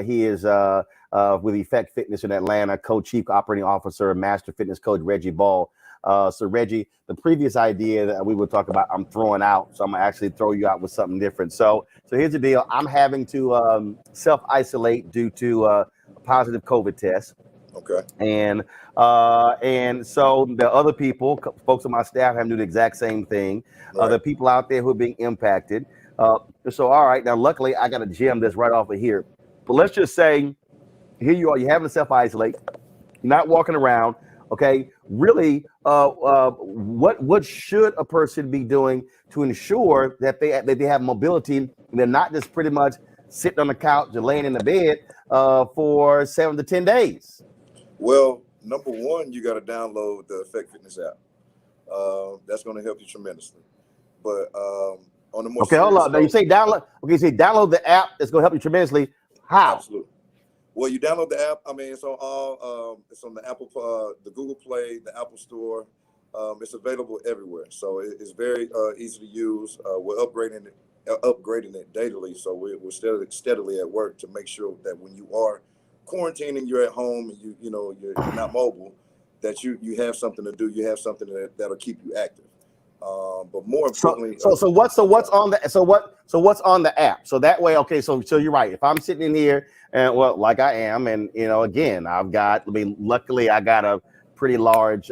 he is with Effect Fitness in Atlanta, co-chief operating officer, master fitness coach Reggie Ball. So Reggie, the previous idea that we would talk about, I'm throwing out. So I'm gonna actually throw you out with something different. So here's the deal. I'm having to self-isolate due to a positive COVID test. Okay. And so the other people, folks on my staff, have to do the exact same thing. Right. The people out there who are being impacted. So, all right, now luckily I got a gym that's right off of here. But let's just say, here you are, you're having to self-isolate, you're not walking around, okay? Really, what should a person be doing to ensure that they have mobility and they're not just pretty much sitting on the couch or laying in the bed for 7 to 10 days? Well, number one, you got to download the Effect Fitness app. That's going to help you tremendously. But on the more okay, hold on. Now you say download. Okay, you say download the app. That's going to help you tremendously. How? Absolutely. Well, you download the app. I mean, it's on all. It's on the Apple, the Google Play, the Apple Store. It's available everywhere. So it's very easy to use. We're upgrading it daily. So we're steadily at work to make sure that when you are quarantining, you're at home and you're not mobile, that you have something to do. You have something that'll keep you active. But more importantly, so what's on the app? So that way, okay. So you're right. If I'm sitting in here and like I am, and again, luckily I got a pretty large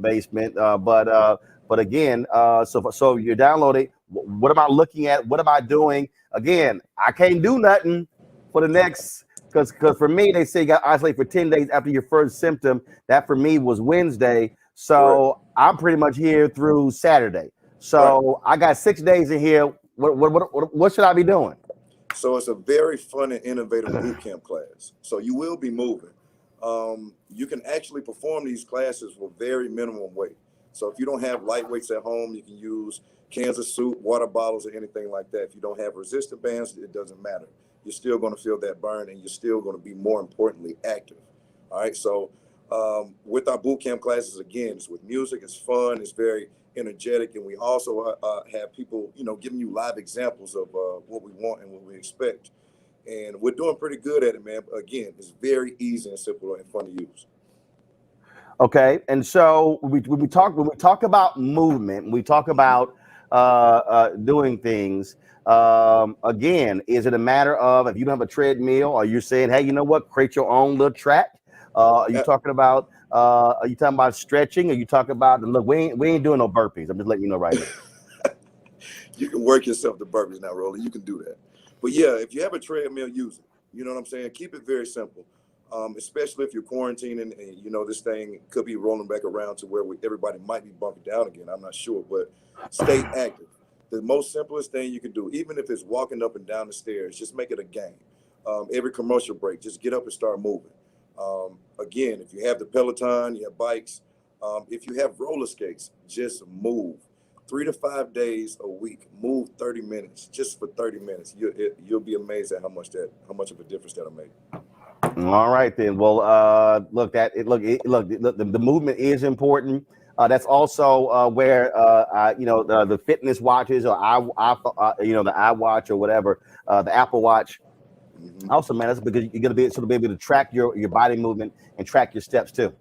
basement. But again, so you're downloading. What am I looking at? What am I doing? Again, I can't do nothing for the next. Because for me, they say you got to isolate for 10 days after your first symptom. That for me was Wednesday. So I'm pretty much here through Saturday. So I got 6 days in here. What should I be doing? So it's a very fun and innovative boot camp class. So you will be moving. You can actually perform these classes for very minimum weight. So if you don't have light weights at home, you can use cans of soup, water bottles, or anything like that. If you don't have resistant bands, it doesn't matter. You're still going to feel that burn, and you're still going to be, more importantly, active. All right. So with our boot camp classes, again, it's with music, it's fun, it's very energetic, and we also have people, giving you live examples of what we want and what we expect. And we're doing pretty good at it, man. Again, it's very easy and simple and fun to use. Okay, and so when we talk about movement, we talk about doing things. Again, is it a matter of, if you don't have a treadmill, or you're saying, hey, you know what, create your own little track? Are you talking about stretching? Are you talking about, look, we ain't doing no burpees. I'm just letting you know right now. You can work yourself to burpees now, Roland. You can do that. But yeah, if you have a treadmill, use it. You know what I'm saying? Keep it very simple. Especially if you're quarantining and this thing could be rolling back around to where everybody might be bumping down again. I'm not sure, but stay active. The most simplest thing you can do, even if it's walking up and down the stairs, just make it a game. Every commercial break, just get up and start moving. Again, if you have the Peloton, you have bikes, if you have roller skates, just move. 3 to 5 days a week, move 30 minutes, just for 30 minutes. You'll be amazed at how much of a difference that'll make. All right then. Well, the movement is important. That's also where the fitness watches or the iWatch or whatever, the Apple Watch. Also, man, that's because you're gonna be able to track your body movement and track your steps too.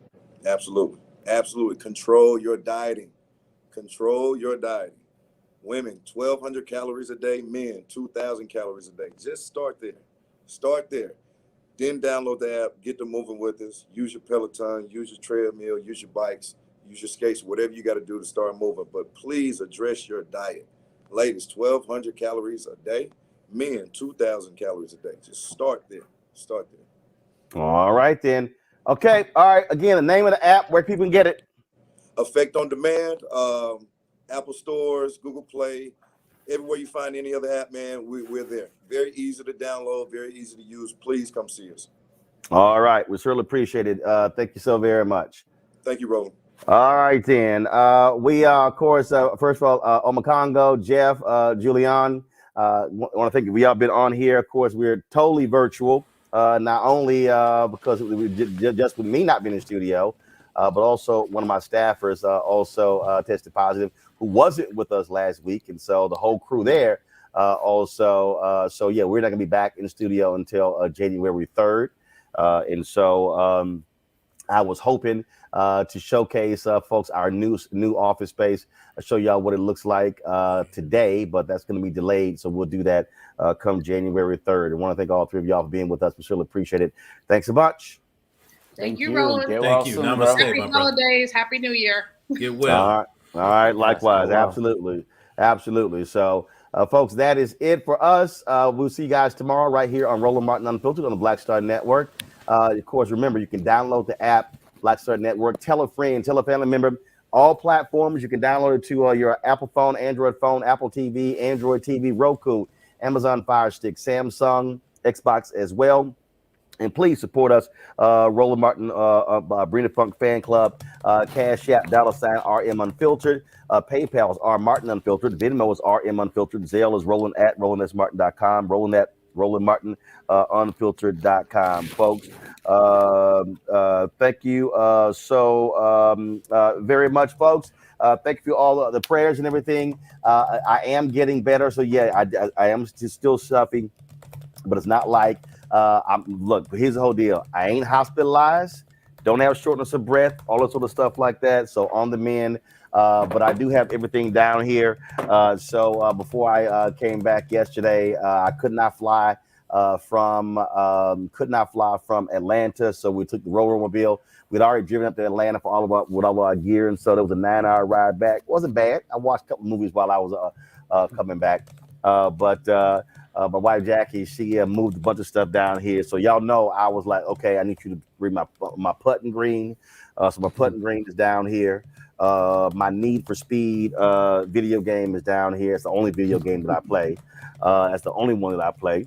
Absolutely. Control your dieting. Women, 1,200 calories a day. Men, 2,000 calories a day. Just start there. Then download the app, get to moving with us. Use your Peloton, use your treadmill, use your bikes, use your skates, whatever you got to do to start moving. But please address your diet. Ladies, 1,200 calories a day. Men, 2,000 calories a day. Just start there. All right, then. Okay. All right. Again, the name of the app, where people can get it. Effect on Demand, Apple stores, Google Play, everywhere you find any other app, man, we're there. Very easy to download, very easy to use. Please come see us. All right. We certainly appreciate it. Thank you so very much. Thank you, Roland. All right, then. We of course, first of all, Omakongo, Jeff, Julian, want to thank you. We all been on here. Of course, we're totally virtual, not only because just with me not being in the studio, but also one of my staffers also tested positive, who wasn't with us last week. And so the whole crew there also. So, yeah, we're not going to be back in the studio until January 3rd. And so I was hoping to showcase, folks, our new office space. I'll show y'all what it looks like today, but that's going to be delayed. So we'll do that come January 3rd. I want to thank all three of y'all for being with us. We really appreciate it. Thanks so much. Thank you, Roland. Thank you. Namaste, Happy my brother. holidays. Happy New Year. Get well. All right. Likewise. Well. Absolutely. So, folks, that is it for us. We'll see you guys tomorrow right here on Roland Martin Unfiltered on the Black Star Network. Of course, remember, you can download the app, Black Star Network. Tell a friend, tell a family member. All platforms, you can download it to your Apple phone, Android phone, Apple TV, Android TV, Roku, Amazon Fire Stick, Samsung, Xbox as well. And please support us, Roland Martin, Brina Funk Fan Club, Cash App, $RM Unfiltered, PayPal is R Martin Unfiltered, Venmo is RM Unfiltered, Zelle is Roland at RolandSMartin.com, Roland at RolandMartin Unfiltered.com, folks. Thank you so very much, folks. Thank you for all the prayers and everything. I am getting better, so yeah, I am still stuffy, but it's not like. Look, here's the whole deal. I ain't hospitalized, don't have shortness of breath, all that sort of stuff like that. So on the mend, but I do have everything down here. So before I came back yesterday, I could not fly from Atlanta. So we took the Rover-mobile. We'd already driven up to Atlanta for all of our gear, and so there was a 9-hour ride back. Wasn't bad. I watched a couple movies while I was coming back, but. My wife Jackie, she moved a bunch of stuff down here, so y'all know I was like, okay, I need you to bring my putting green. So my putting green is down here. My Need for Speed video game is down here. It's the only video game that I play. That's the only one that I play.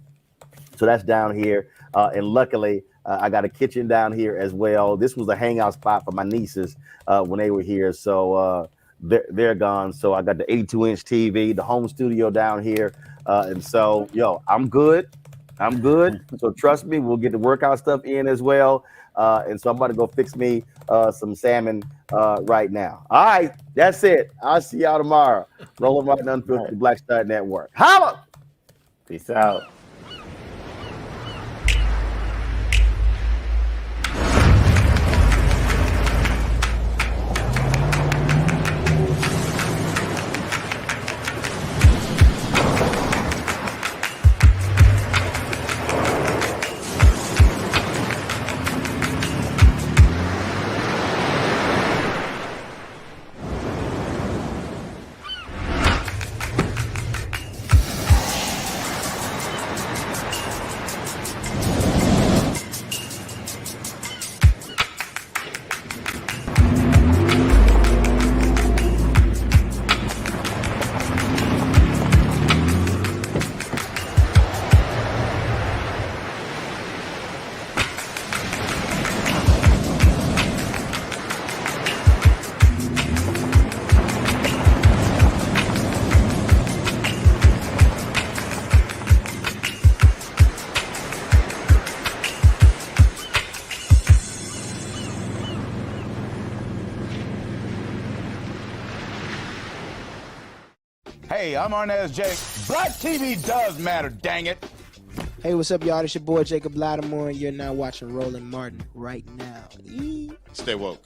So that's down here. And luckily, I got a kitchen down here as well. This was a hangout spot for my nieces when they were here. So they're gone. So I got the 82-inch TV, the home studio down here. And so, I'm good. So trust me, we'll get the workout stuff in as well. And so I'm about to go fix me some salmon right now. All right, that's it. I'll see y'all tomorrow. Roland Martin Unfiltered, Black Star Network. Holla! Peace out. Hey, I'm Arnez J. Black TV does matter, dang it. Hey, what's up, y'all? It's your boy Jacob Lattimore, and you're now watching Roland Martin right now. Stay woke.